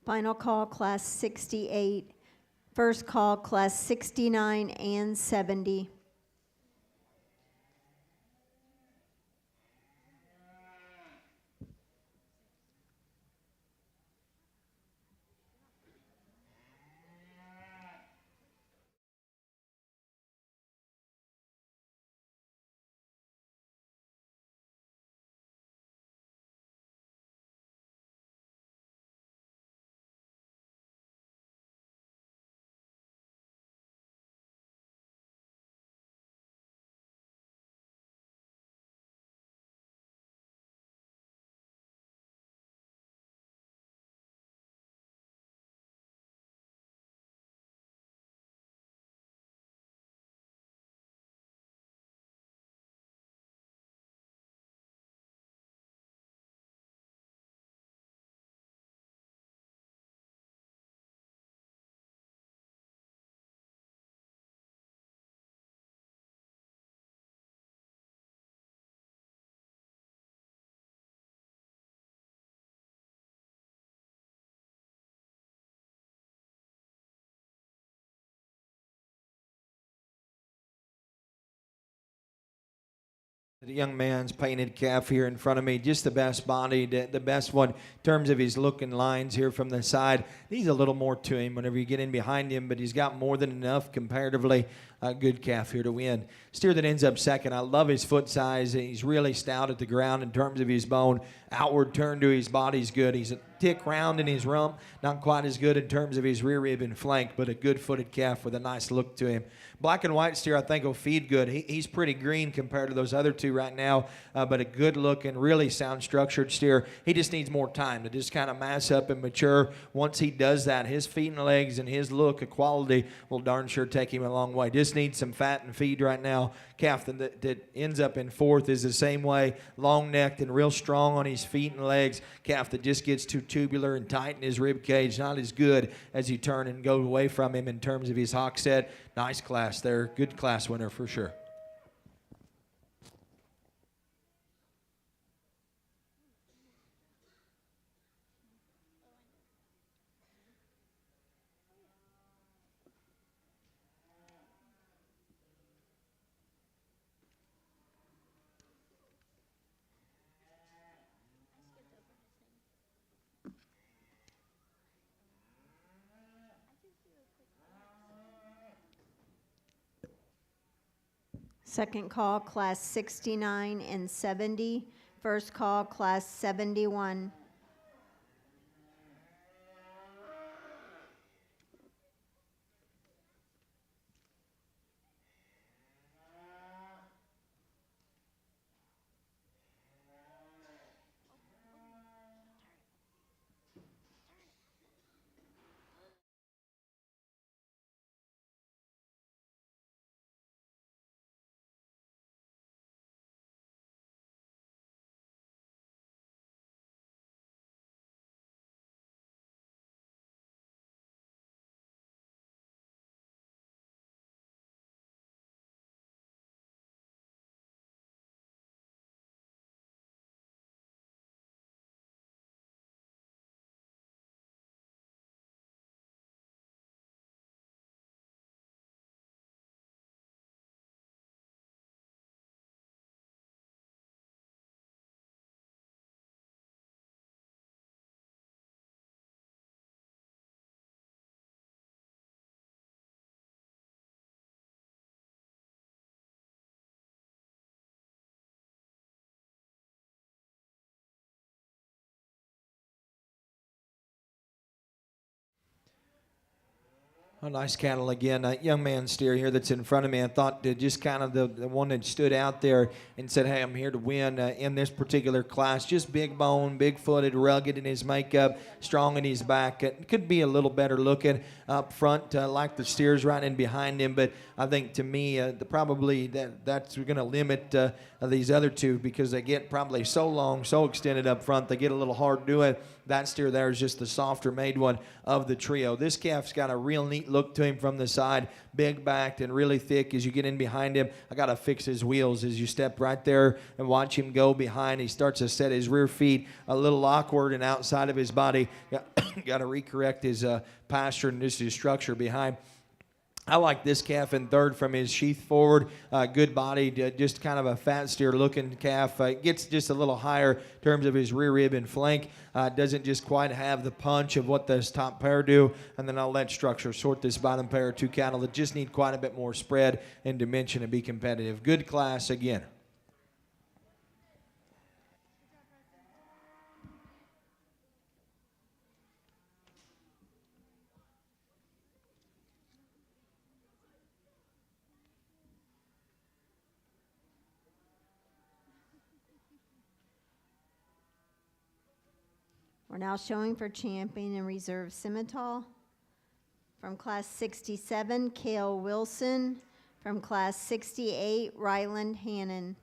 Final call, Class 68. First call, Class 69 and 70. The young man's painted calf here in front of me, just the best bodied, the best one in terms of his looking lines here from the side. Needs a little more to him whenever you get in behind him, but he's got more than enough comparatively. A good calf here to win. Steer that ends up second. I love his foot size. He's really stout at the ground in terms of his bone. Outward turn to his body's good. He's a tick round in his rump. Not quite as good in terms of his rear rib and flank, but a good-footed calf with a nice look to him. Black and white steer, I think, will feed good. He's pretty green compared to those other two right now, but a good-looking, really sound-structured steer. He just needs more time to just kind of mass up and mature. Once he does that, his feet and legs and his look of quality will darn sure take him a long way. Just needs some fat and feed right now. Calf that ends up in fourth is the same way, long-necked and real strong on his feet and legs. Calf that just gets too tubular and tight in his rib cage, not as good as you turn and go away from him in terms of his hock set. Nice class there, good class winner for sure. Second call, Class 69 and 70. First call, Class 71. A nice cattle again. A young man steer here that's in front of me. I thought just kind of the one that stood out there and said, hey, I'm here to win in this particular class. Just big bone, big footed, rugged in his makeup, strong in his back. It could be a little better looking up front, like the steers right in behind him. But I think to me, probably that's going to limit these other two because they get probably so long, so extended up front, they get a little hard to do it. That steer there is just the softer made one of the trio. This calf's got a real neat look to him from the side, big backed and really thick as you get in behind him. I got to fix his wheels as you step right there and watch him go behind. He starts to set his rear feet a little awkward and outside of his body. Got to recorrect his posture and just his structure behind. I like this calf in third from his sheath forward. Good body, just kind of a fat steer looking calf. Gets just a little higher in terms of his rear rib and flank. Doesn't just quite have the punch of what this top pair do. And then I'll let structure sort this bottom pair of two cattle that just need quite a bit more spread and dimension to be competitive. Good class again. We're now showing for champion and reserve Simmental. From class 67, Cale Wilson. From class 68, Ryland Hannon.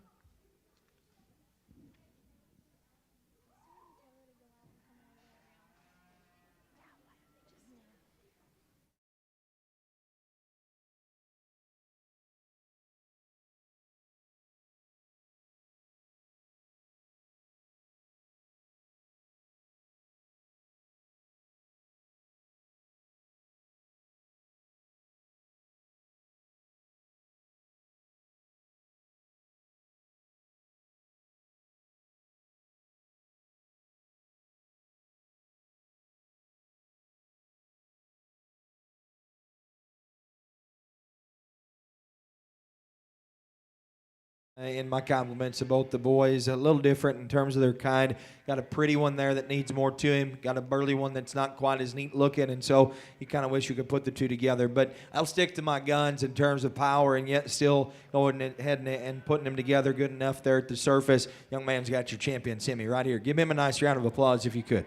And my compliments to both the boys. A little different in terms of their kind. Got a pretty one there that needs more to him. Got a burly one that's not quite as neat looking. And so you kind of wish you could put the two together. But I'll stick to my guns in terms of power and yet still going ahead and putting them together good enough there at the surface. Young man's got your champion, Simmy, right here. Give him a nice round of applause if you could.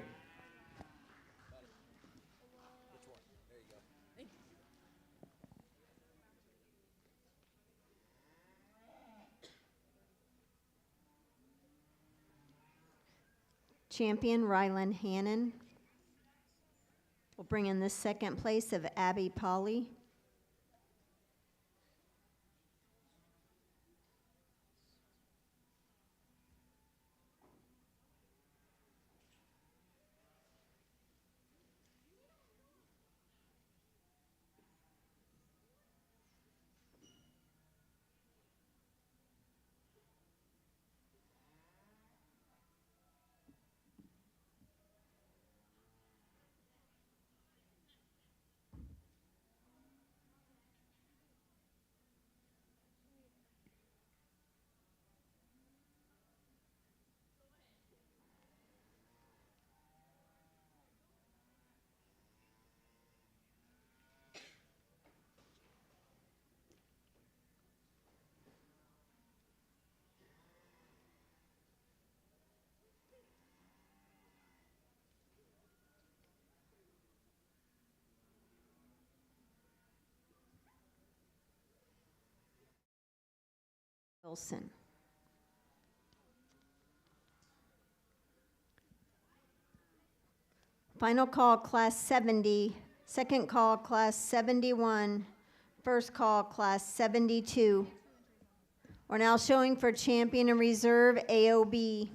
Champion Ryland Hannon. We'll bring in the second place of Abby Polly. Wilson. Final call, class 70. Second call, class 71. First call, class 72. We're now showing for champion and reserve AOB.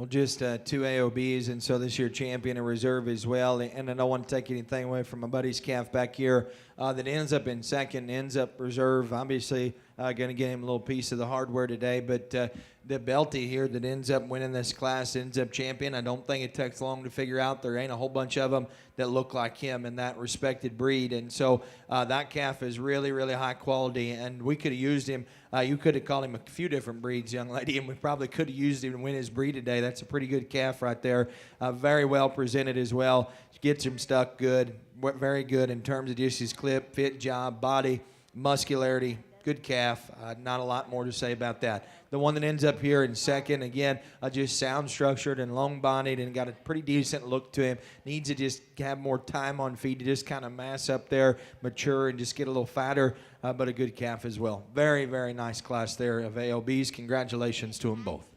Well, just two AOBs, and so this year champion and reserve as well. And I don't want to take anything away from my buddy's calf back here that ends up in second, ends up reserve. Obviously, going to get him a little piece of the hardware today. But the Belty here that ends up winning this class ends up champion. I don't think it takes long to figure out. There ain't a whole bunch of them that look like him in that respected breed. And so that calf is really, really high quality. And we could have used him. You could have called him a few different breeds, young lady, and we probably could have used him to win his breed today. That's a pretty good calf right there. Very well presented as well. Gets him stuck good. Very good in terms of just his clip, fit, job, body, muscularity. Good calf. Not a lot more to say about that. The one that ends up here in second, again, just sound structured and long-bodied and got a pretty decent look to him. Needs to just have more time on feed to just kind of mass up there, mature, and just get a little fatter, but a good calf as well. Very, very nice class there of AOBs. Congratulations to them both.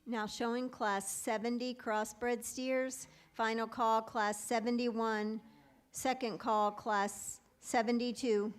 Now showing class 70 crossbred steers. Final call, class 71. Second call, class 72.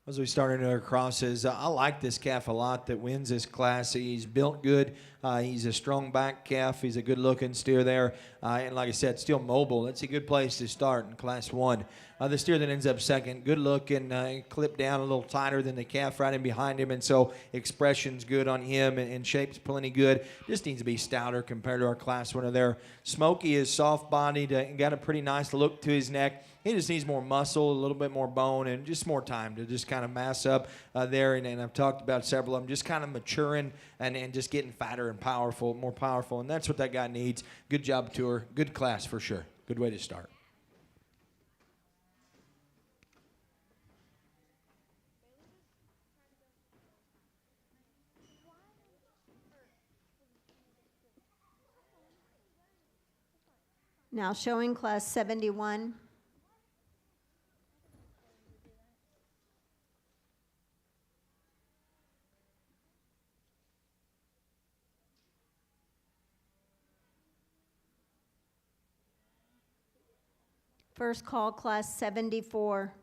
As we start into our crosses, I like this calf a lot that wins this class. He's built good. He's a strong back calf. He's a good-looking steer there. And like I said, still mobile. That's a good place to start in Class 1. The steer that ends up second, good-looking, clipped down a little tighter than the calf right in behind him, and so expression's good on him, and shape's plenty good. Just needs to be stouter compared to our Class 1 there. Smokey is soft-bodied and got a pretty nice look to his neck. He just needs more muscle, a little bit more bone, and just more time to just kind of mass up there. And I've talked about several of them, just kind of maturing and just getting fatter and powerful, more powerful. And that's what that guy needs. Good job to her. Good class for sure. Good way to start. Now showing class 71. First call, class 74.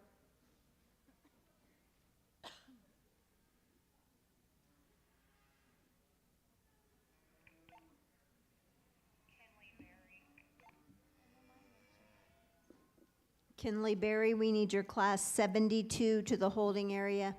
Kinley Berry, we need your class 72 to the holding area.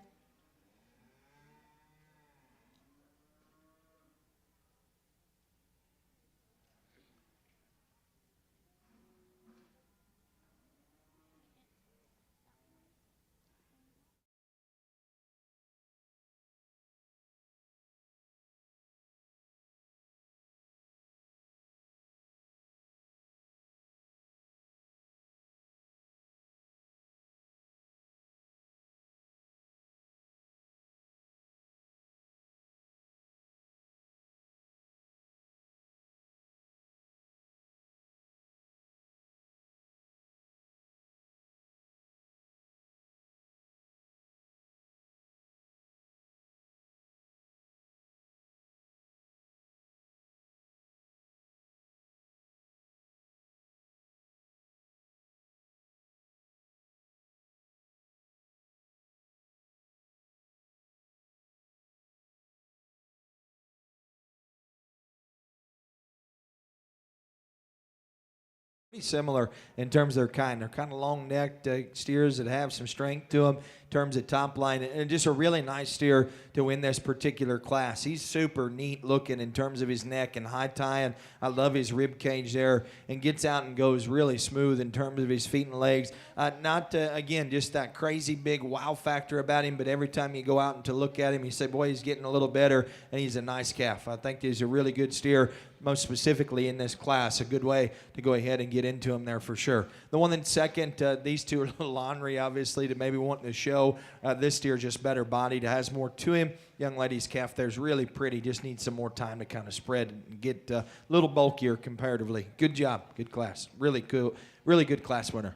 Pretty similar in terms of their kind. They're kind of long-necked steers that have some strength to them. terms of top line, and just a really nice steer to win this particular class. He's super neat looking in terms of his neck and high tie, and I love his rib cage there, and gets out and goes really smooth in terms of his feet and legs. Not, again, just that crazy big wow factor about him, but every time you go out and to look at him, you say, boy, he's getting a little better, and he's a nice calf. I think he's a really good steer, most specifically in this class. A good way to go ahead and get into him there for sure. The one that's second, these two are a little ornery, obviously, to maybe wanting to show. This steer just better bodied, has more to him. Young lady's calf there's really pretty, just needs some more time to kind of spread and get a little bulkier comparatively. Good job, good class. Really cool, really good class winner.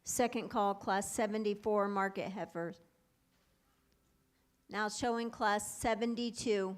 Second call, class 74, market heifers. Now showing class 72.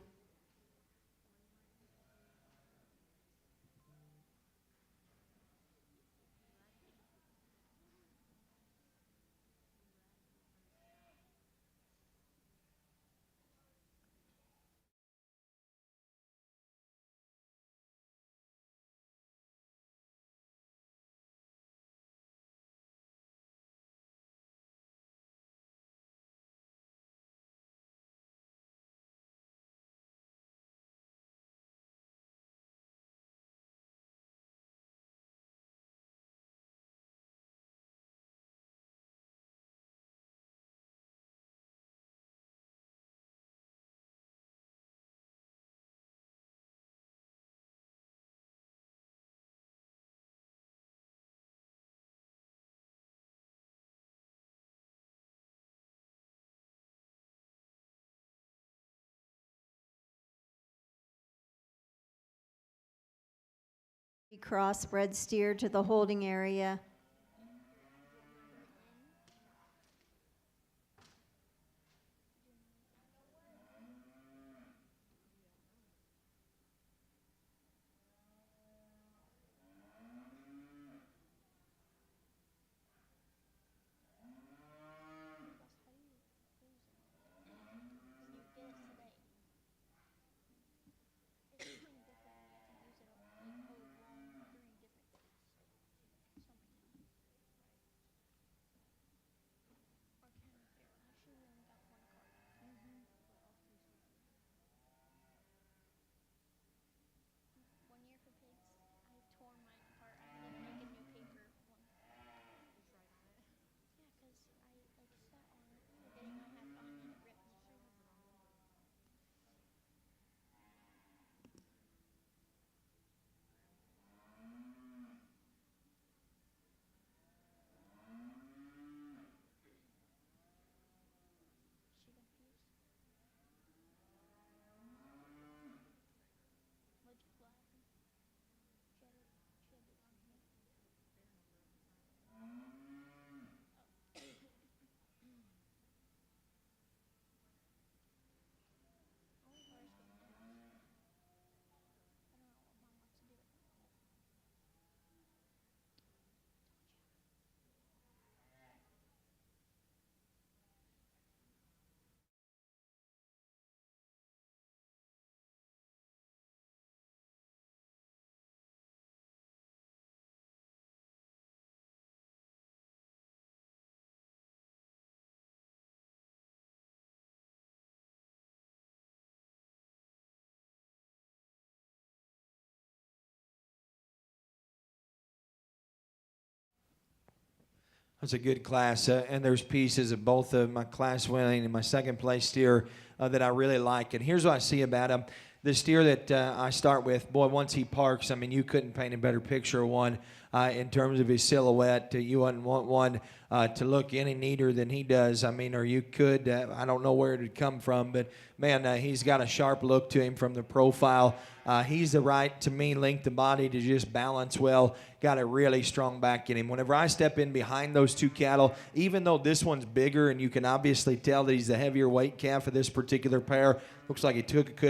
Crossbred steer to the holding area. That's a good class, and there's pieces of both of my class winning and my second place steer that I really like. And here's what I see about him. The steer that I start with, boy, once he parks, I mean, you couldn't paint a better picture of one in terms of his silhouette. You wouldn't want one to look any neater than he does. I mean, or you could. I don't know where it would come from, but, man, he's got a sharp look to him from the profile. He's the right, to me, length of body to just balance well. Got a really strong back in him. Whenever I step in behind those two cattle, even though this one's bigger and you can obviously tell that he's the heavier weight calf of this particular pair, looks like he took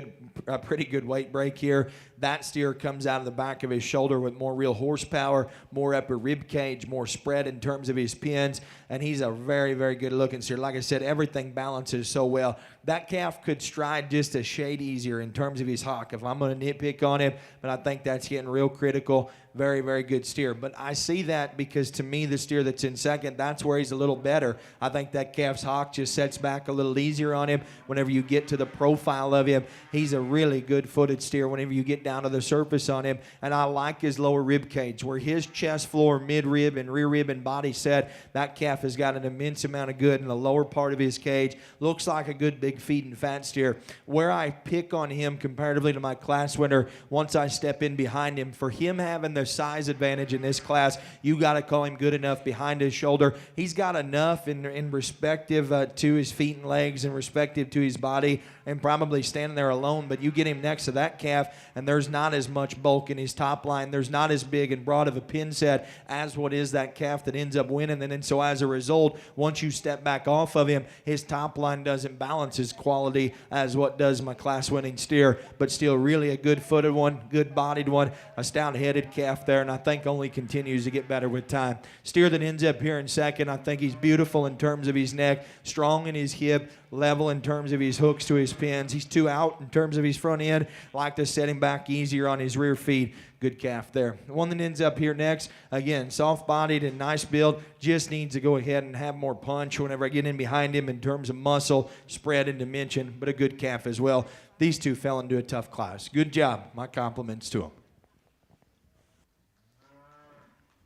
a pretty good weight break here. That steer comes out of the back of his shoulder with more real horsepower, more upper rib cage, more spread in terms of his pins, and he's a very, very good looking steer. Like I said, everything balances so well. That calf could stride just a shade easier in terms of his hock if I'm going to nitpick on him, but I think that's getting real critical. Very, very good steer. But I see that because to me, the steer that's in second, that's where he's a little better. I think that calf's hock just sets back a little easier on him. Whenever you get to the profile of him, he's a really good-footed steer whenever you get down to the surface on him. And I like his lower rib cage, where his chest floor, mid-rib, and rear rib and body set, that calf has got an immense amount of good in the lower part of his cage. Looks like a good big feed and fat steer. Where I pick on him comparatively to my class winner, once I step in behind him, for him having the size advantage in this class, you got to call him good enough behind his shoulder. He's got enough in respective to his feet and legs and respective to his body, and probably standing there alone, but you get him next to that calf and there's not as much bulk in his top line. There's not as big and broad of a pin set as what is that calf that ends up winning. And so as a result, once you step back off of him, his top line doesn't balance his quality as what does my class winning steer, but still really a good footed one, good bodied one, a stout headed calf there, and I think only continues to get better with time. Steer that ends up here in second, I think he's beautiful in terms of his neck, strong in his hip, level in terms of his hooks to his pins. He's too out in terms of his front end. Like to set him back easier on his rear feet. Good calf there. The one that ends up here next, again, soft-bodied and nice build, just needs to go ahead and have more punch whenever I get in behind him in terms of muscle, spread, and dimension, but a good calf as well. These two fell into a tough class. Good job. My compliments to them.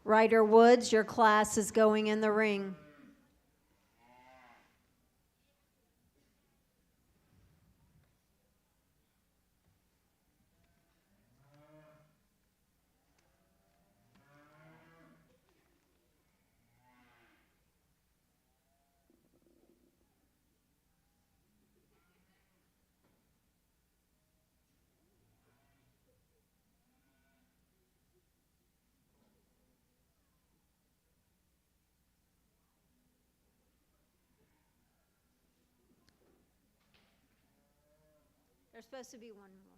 Ryder Woods, your class is going in the ring. There's supposed to be one more.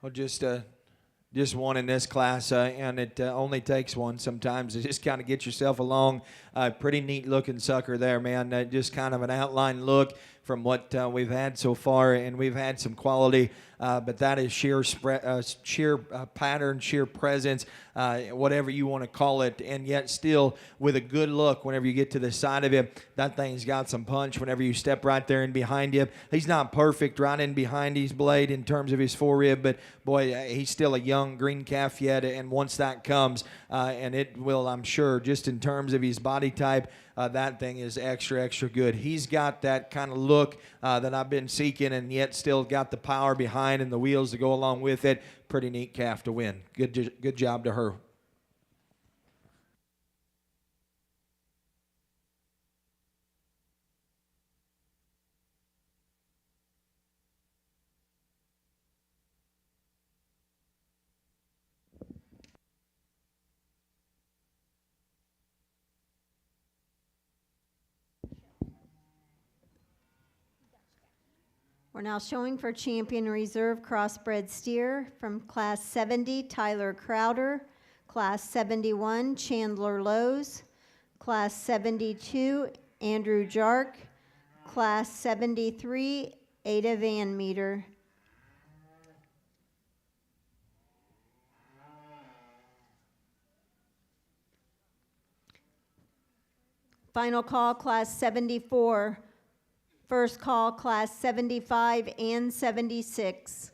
Well, just one in this class, and it only takes one sometimes to just kind of get yourself along. Pretty neat looking sucker there, man. Just kind of an outline look from what we've had so far, and we've had some quality, but that is sheer pattern, sheer presence, whatever you want to call it, and yet still with a good look whenever you get to the side of him. That thing's got some punch whenever you step right there in behind him. He's not perfect right in behind his blade in terms of his forerib, but boy, he's still a young green calf yet, and once that comes, and it will, I'm sure, just in terms of his body type, that thing is extra, extra good. He's got that kind of look that I've been seeking, and yet still got the power behind and the wheels to go along with it. Pretty neat calf to win. Good job to her. We're now showing for champion reserve crossbred steer from class 70, Tyler Crowder, class 71, Chandler Lowe's, class 72, Andrew Jark, class 73, Ada Van Meter. Final call, class 74. First call, class 75 and 76.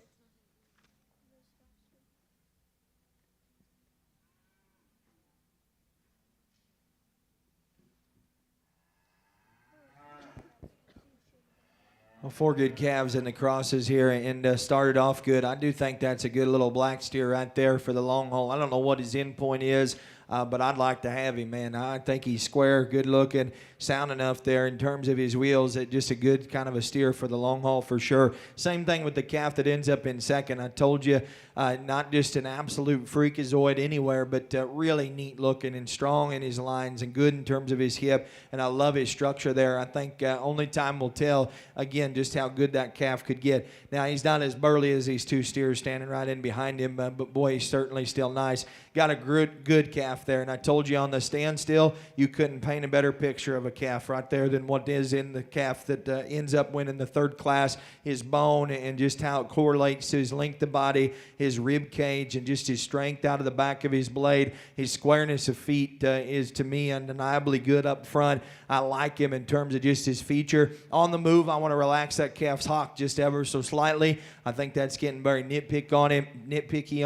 Well, four good calves in the crosses here, and started off good. I do think that's a good little black steer right there for the long haul. I don't know what his end point is. but I'd like to have him, man. I think he's square, good looking, sound enough there in terms of his wheels. That just a good kind of a steer for the long haul for sure. Same thing with the calf that ends up in second. I told you, not just an absolute freakazoid anywhere, but really neat looking and strong in his lines and good in terms of his hip. And I love his structure there. I think only time will tell, again, just how good that calf could get. Now, he's not as burly as these two steers standing right in behind him, but boy, he's certainly still nice. Got a good calf there. And I told you on the standstill, you couldn't paint a better picture of a calf right there than what is in the calf that ends up winning the third class. His bone and just how it correlates to his length of body, his rib cage, and just his strength out of the back of his blade. His squareness of feet is, to me, undeniably good up front. I like him in terms of just his feature. On the move, I want to relax that calf's hock just ever so slightly. I think that's getting very nitpicky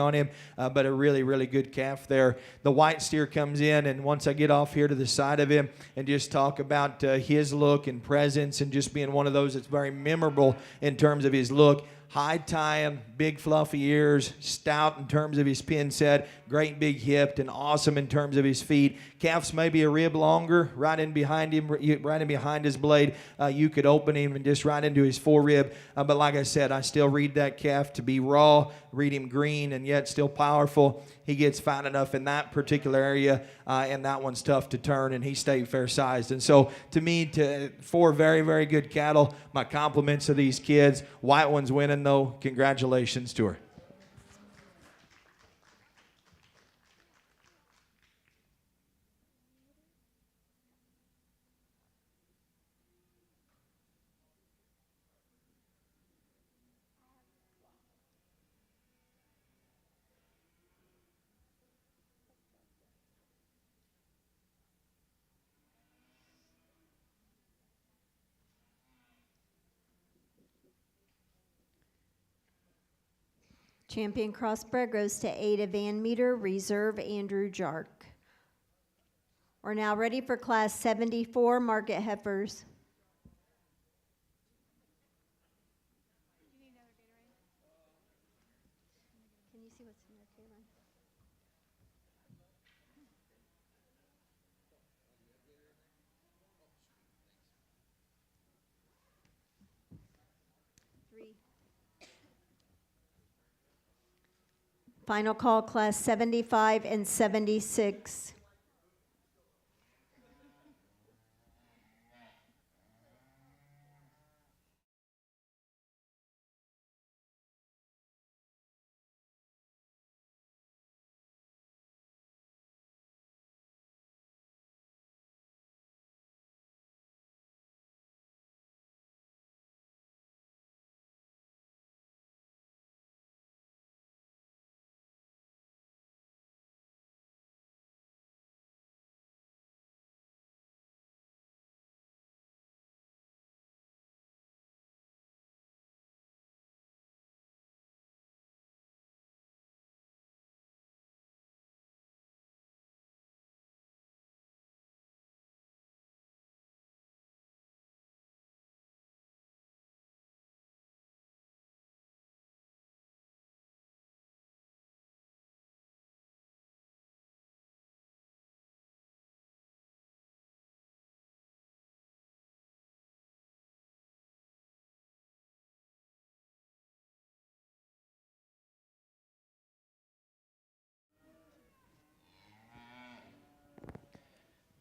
on him, but a really, really good calf there. The white steer comes in, and once I get off here to the side of him and just talk about his look and presence and just being one of those that's very memorable in terms of his look. High tie, big fluffy ears, stout in terms of his pin set, great big hip, and awesome in terms of his feet. Calf's maybe a rib longer, right in behind him, right in behind his blade. You could open him and just right into his forerib. But like I said, I still read that calf to be raw, read him green, and yet still powerful. He gets fine enough in that particular area, and that one's tough to turn, and he stayed fair-sized. And so, to me, four very, very good cattle. My compliments to these kids. White one's winning, though. Congratulations to her. Champion Crossbred goes to Ada Van Meter, reserve Andrew Jark. We're now ready for class 74 market heifers. Can you see what's in there, Caroline? Final call, class 75 and 76.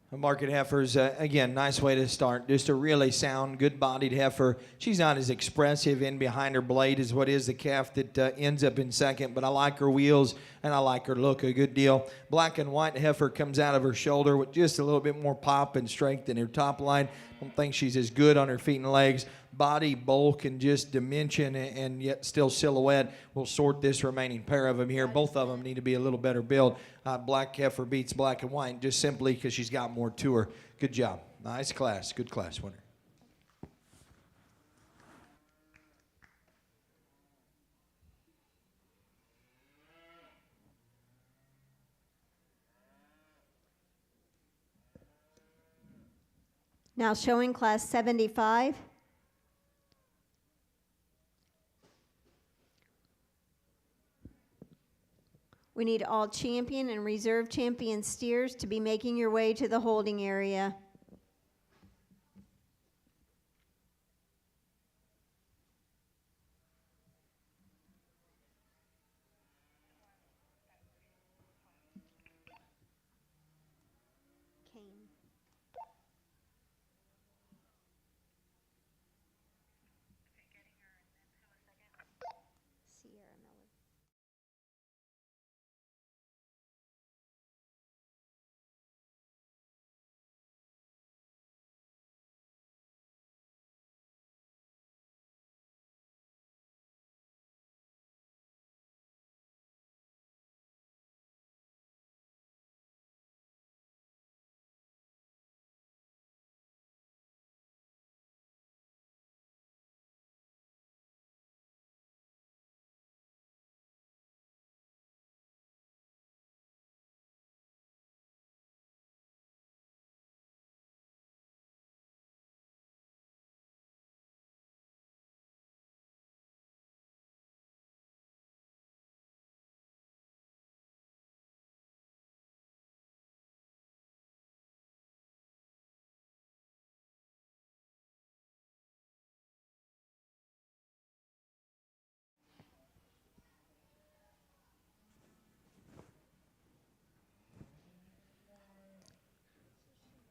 Market heifers, again, nice way to start. Just a really sound, good-bodied heifer. She's not as expressive in behind her blade as what is the calf that ends up in second, but I like her wheels and I like her look a good deal. Black and white heifer comes out of her shoulder with just a little bit more pop and strength in her top line. Don't think she's as good on her feet and legs. Body, bulk, and just dimension, and yet still silhouette will sort this remaining pair of them here. Both of them need to be a little better built. Black heifer beats black and white just simply because she's got more to her. Good job. Nice class. Good class winner. Now showing class 75. We need all champion and reserve champion steers to be making your way to the holding area.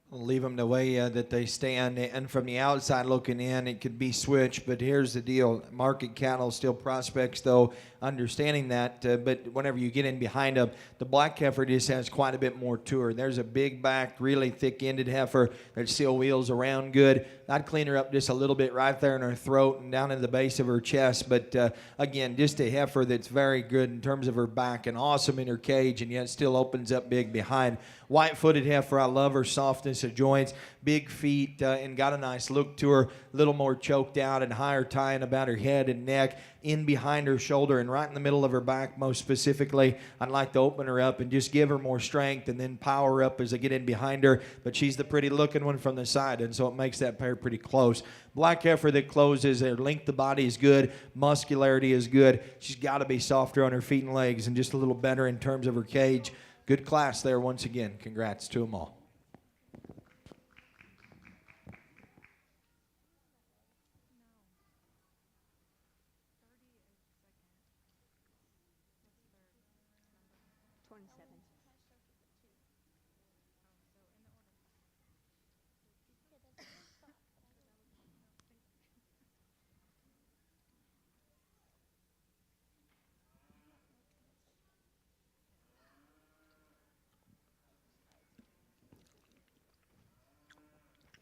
We'll leave them the way that they stand, and from the outside looking in, it could be switched, but here's the deal. Market cattle still prospects, though, understanding that, but whenever you get in behind them, the black heifer just has quite a bit more to her. There's a big back, really thick-ended heifer that still wheels around good. I'd clean her up just a little bit right there in her throat and down in the base of her chest, but again, just a heifer that's very good in terms of her back and awesome in her cage, and yet still opens up big behind. White-footed heifer, I love her softness of joints, big feet, and got a nice look to her, a little more choked out and higher tying about her head and neck, in behind her shoulder and right in the middle of her back most specifically. I'd like to open her up and just give her more strength and then power up as I get in behind her, but she's the pretty looking one from the side, and so it makes that pair pretty close. Black heifer that closes, her length of body is good, muscularity is good. She's got to be softer on her feet and legs and just a little better in terms of her cage. Good class there once again. Congrats to them all.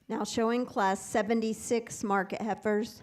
Now showing class 76 market heifers.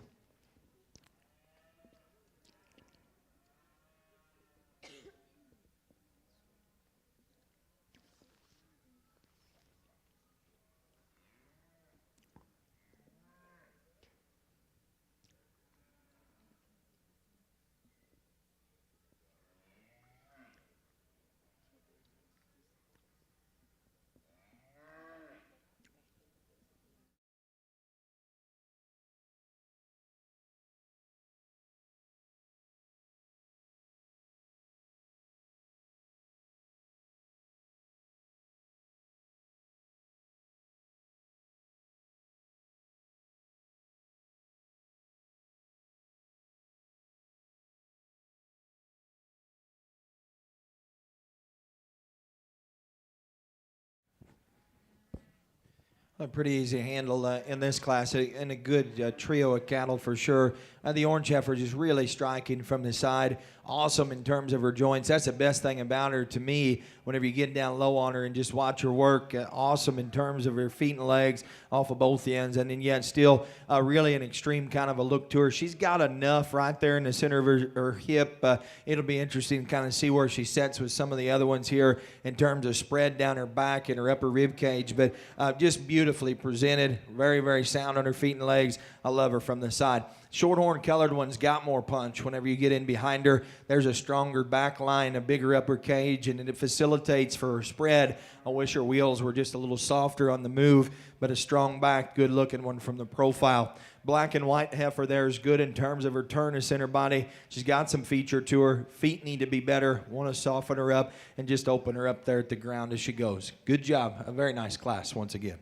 A pretty easy handle in this class, and a good trio of cattle for sure. The orange heifer just really striking from the side. Awesome in terms of her joints. That's the best thing about her to me whenever you get down low on her and just watch her work. Awesome in terms of her feet and legs off of both ends, and then yet still really an extreme kind of a look to her. She's got enough right there in the center of her hip. It'll be interesting to kind of see where she sets with some of the other ones here in terms of spread down her back and her upper rib cage, but just beautiful. beautifully presented, very, very sound on her feet and legs. I love her from the side. Shorthorn colored one's got more punch. Whenever you get in behind her, there's a stronger back line, a bigger upper cage, and it facilitates for her spread. I wish her wheels were just a little softer on the move, but a strong back, good looking one from the profile. Black and white heifer there is good in terms of her turn and center body. She's got some feature to her. Feet need to be better. Want to soften her up and just open her up there at the ground as she goes. Good job. A very nice class once again.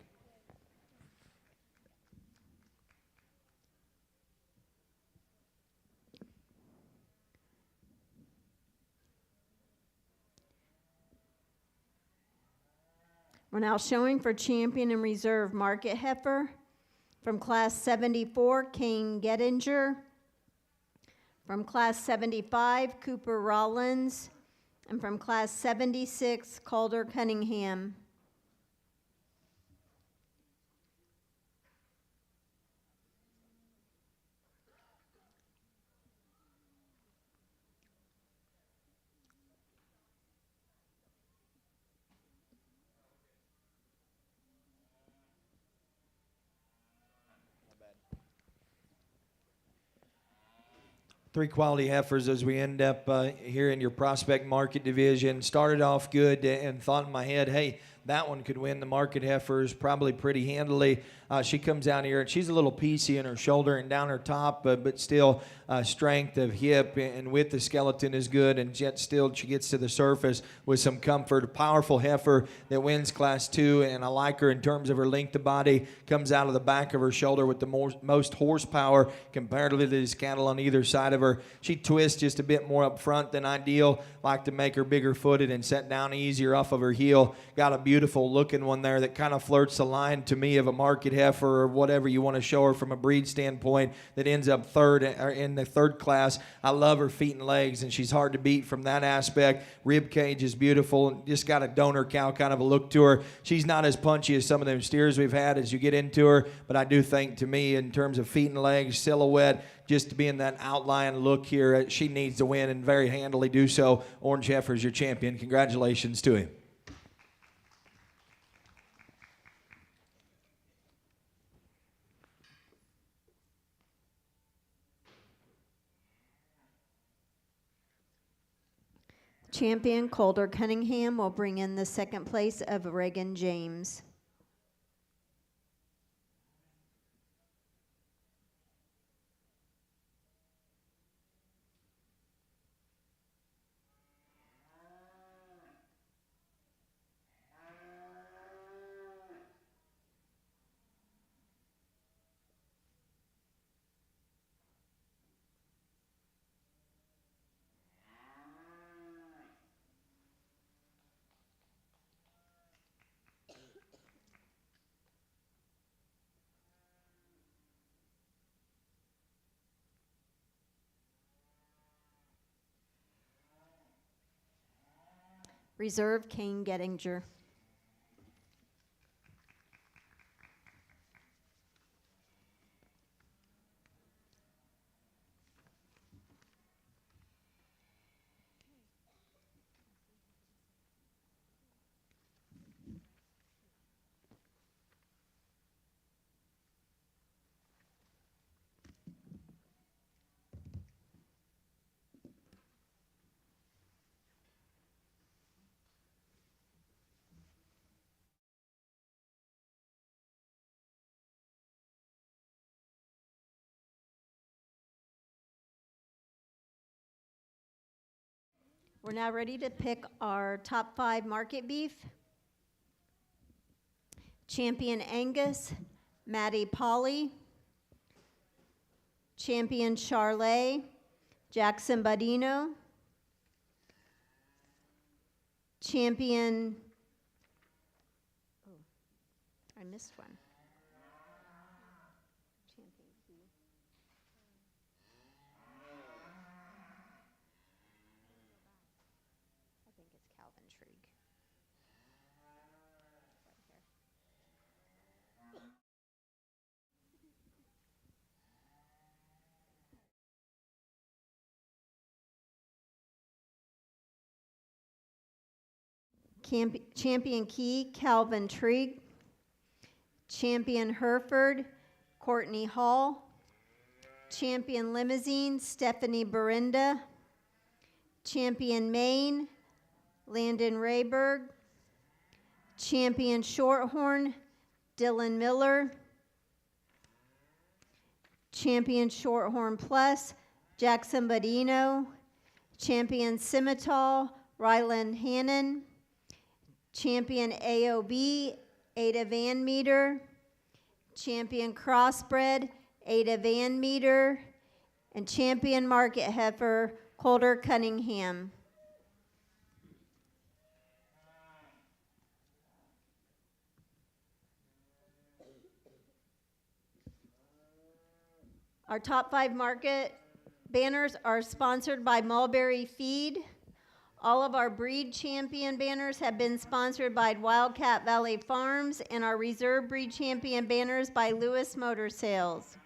We're now showing for champion and reserve market heifer. From class 74, Kane Gettinger. From class 75, Cooper Rollins. And from class 76, Calder Cunningham. Three quality heifers as we end up here in your prospect market division. Started off good and thought in my head, hey, that one could win the market heifers probably pretty handily. She comes out here and she's a little piecey in her shoulder and down her top, but still strength of hip and width the skeleton is good, and yet still she gets to the surface with some comfort. A powerful heifer that wins class 2, and I like her in terms of her length of body. Comes out of the back of her shoulder with the most horsepower comparatively to these cattle on either side of her. She twists just a bit more up front than ideal. Like to make her bigger footed and set down easier off of her heel. Got a beautiful looking one there that kind of flirts the line to me of a market heifer or whatever you want to show her from a breed standpoint, that ends up third in the third class. I love her feet and legs, and she's hard to beat from that aspect. Rib cage is beautiful. Just got a donor cow kind of a look to her. She's not as punchy as some of them steers we've had as you get into her, but I do think, to me, in terms of feet and legs, silhouette, just to be in that outline look here, she needs to win and very handily do so. Orange Heifer's your champion. Congratulations to him. Champion Calder Cunningham will bring in the second place of Reagan James. Reserve Kane Gettinger. We're now ready to pick our top 5 market beef. Champion Angus, Maddie Polly. Champion Charolais, Jackson Badino. Champion, I missed one. Champion Key, Calvin Trigg. Champion Hereford, Courtney Hall. Champion Limousin, Stephanie Berinda. Champion Maine, Landon Rayberg. Champion Shorthorn, Dylan Miller. Champion Shorthorn Plus, Jackson Badino. Champion Simmental, Ryland Hannon. Champion AOB, Ada Van Meter. Champion Crossbred, Ada Van Meter. And Champion Market Heifer, Colder Cunningham. Our top 5 market banners are sponsored by Mulberry Feed. All of our breed champion banners have been sponsored by Wildcat Valley Farms, and our reserve breed champion banners by Lewis Motor Sales.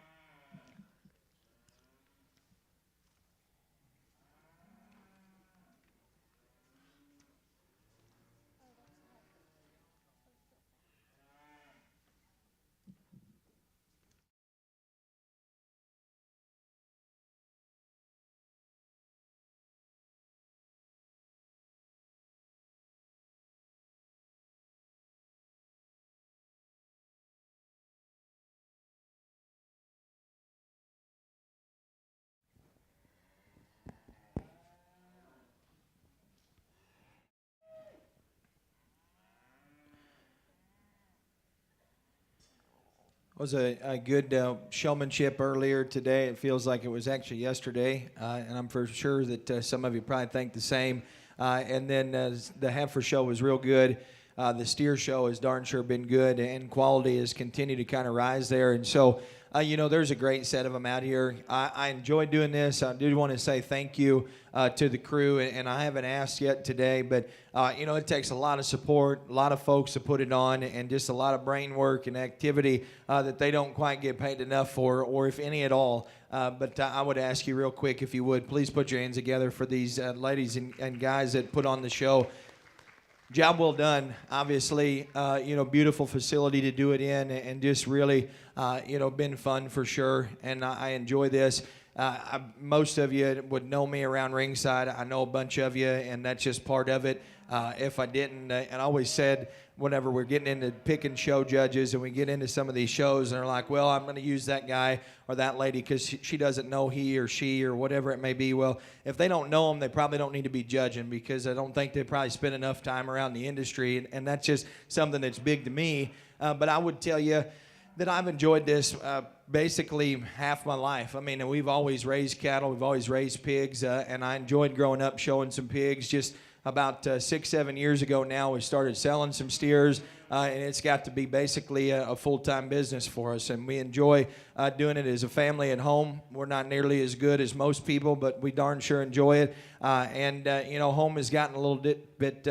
Was a good showmanship earlier today. It feels like it was actually yesterday, and I'm for sure that some of you probably think the same. And then the heifer show was real good. The steer show has darn sure been good, and quality has continued to kind of rise there. And so, there's a great set of them out here. I enjoyed doing this. I do want to say thank you to the crew, and I haven't asked yet today, but, it takes a lot of support, a lot of folks to put it on, and just a lot of brain work and activity that they don't quite get paid enough for, or if any at all. But I would ask you real quick, if you would, please put your hands together for these ladies and guys that put on the show. Job well done, obviously, beautiful facility to do it in, and just really, been fun for sure, and I enjoy this. Most of you would know me around ringside. I know a bunch of you, and that's just part of it. If I didn't, and I always said, whenever we're getting into picking show judges and we get into some of these shows and they're like, well, I'm going to use that guy or that lady because she doesn't know he or she or whatever it may be. Well, if they don't know them, they probably don't need to be judging, because I don't think they probably spend enough time around the industry, and that's just something that's big to me. But I would tell you that I've enjoyed this basically half my life. I mean, we've always raised cattle, we've always raised pigs, and I enjoyed growing up showing some pigs. Just about 6-7 years ago now, we started selling some steers, and it's got to be basically a full-time business for us, and we enjoy doing it as a family at home. We're not nearly as good as most people, but we darn sure enjoy it, and home has gotten a little bit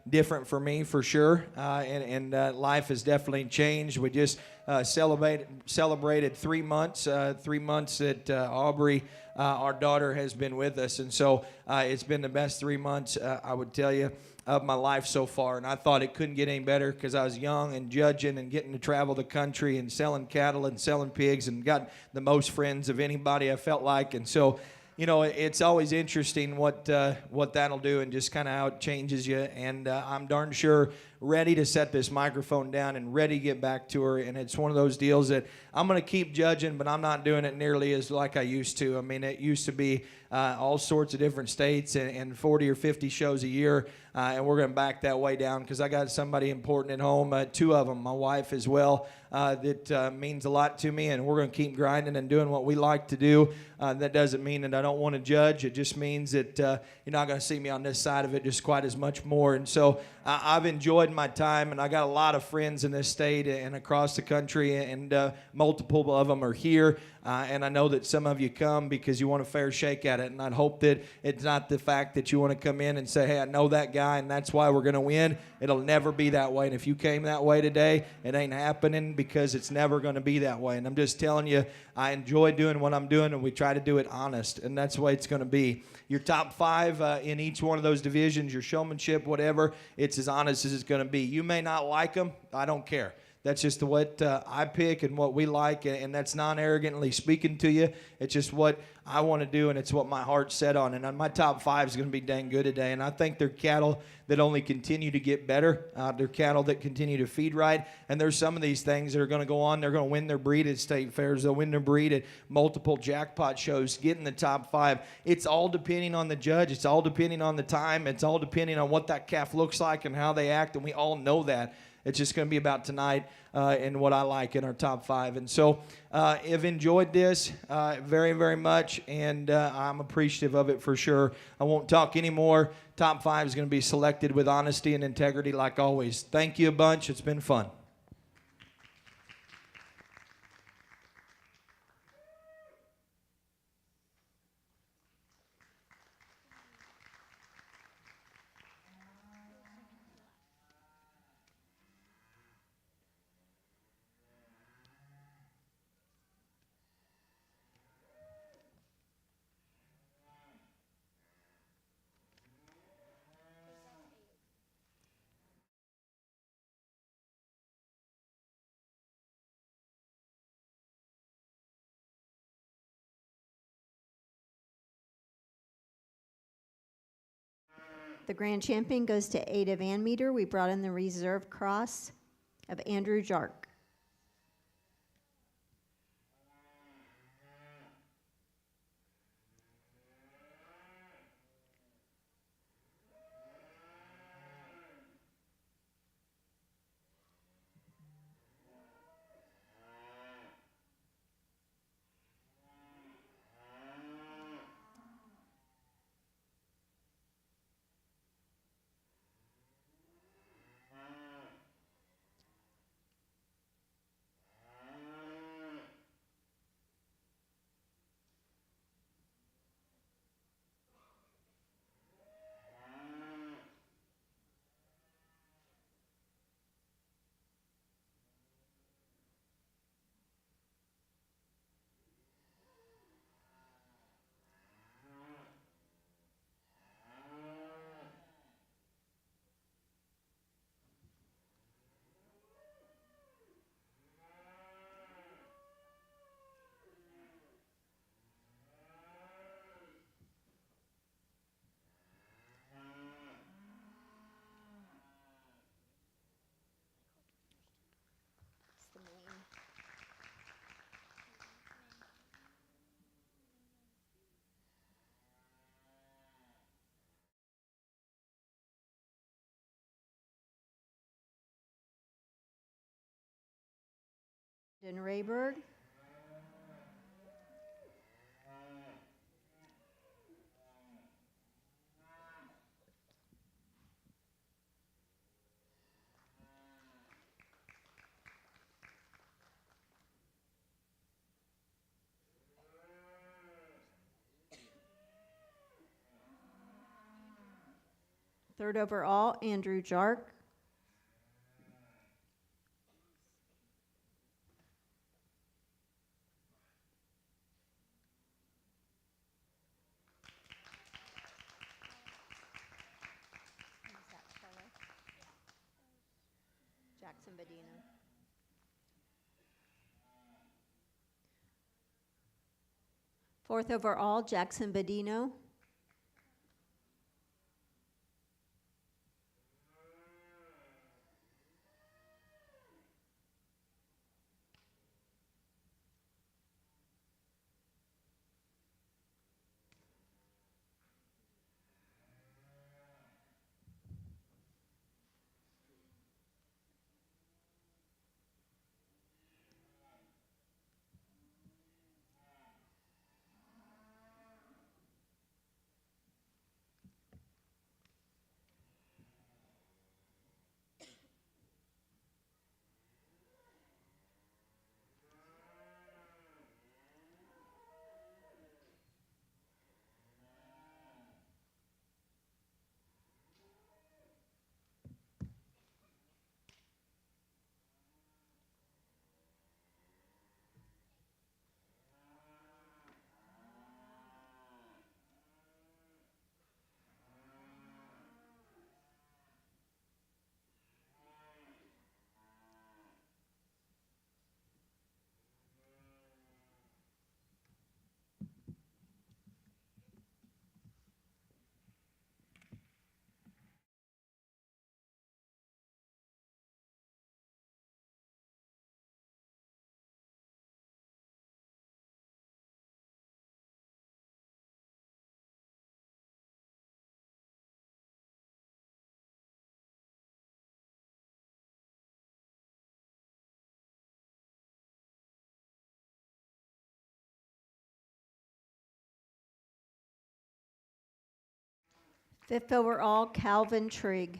different for me for sure, and life has definitely changed. We just celebrated 3 months that Aubrey, our daughter, has been with us, and so it's been the best 3 months, I would tell you, of my life so far. And I thought it couldn't get any better, because I was young and judging and getting to travel the country and selling cattle and selling pigs, and got the most friends of anybody, I felt like. And so, it's always interesting what that'll do, and just kind of how it changes you. And I'm darn sure ready to set this microphone down and ready to get back to her. And it's one of those deals that I'm going to keep judging, but I'm not doing it nearly as like I used to. I mean, it used to be all sorts of different states and 40 or 50 shows a year, and we're going to back that way down, because I got somebody important at home, 2 of them, my wife as well, that means a lot to me, and we're going to keep grinding and doing what we like to do. That doesn't mean that I don't want to judge. It just means that you're not going to see me on this side of it just quite as much more. And so I've enjoyed my time, and I got a lot of friends in this state and across the country, and multiple of them are here. And I know that some of you come because you want a fair shake at it, and I'd hope that it's not the fact that you want to come in and say, hey, I know that guy, and that's why we're going to win. It'll never be that way, and if you came that way today, it ain't happening, because it's never going to be that way. And I'm just telling you, I enjoy doing what I'm doing, and we try to do it honest, and that's the way it's going to be. Your top 5 in each one of those divisions, your showmanship, whatever, it's as honest as it's going to be. You may not like them. I don't care. That's just what I pick and what we like, and that's non-arrogantly speaking to you. It's just what I want to do, and it's what my heart's set on. And my top 5 is going to be dang good today, and I think they're cattle that only continue to get better. They're cattle that continue to feed right, and there's some of these things that are going to go on. They're going to win their breed at state fairs. They'll win their breed at multiple jackpot shows, get in the top 5. It's all depending on the judge. It's all depending on the time. It's all depending on what that calf looks like and how they act, and we all know that. It's just going to be about tonight and what I like in our top 5. And so I've enjoyed this very, very much, and I'm appreciative of it for sure. I won't talk anymore. Top 5 is going to be selected with honesty and integrity like always. Thank you a bunch. It's been fun. The grand champion goes to Ada Van Meter. We brought in the reserve cross of Andrew Jark. And Rayberg. Third overall, Andrew Jark. Jackson Badino. Fourth overall, Jackson Badino. Fifth overall, Calvin Trigg.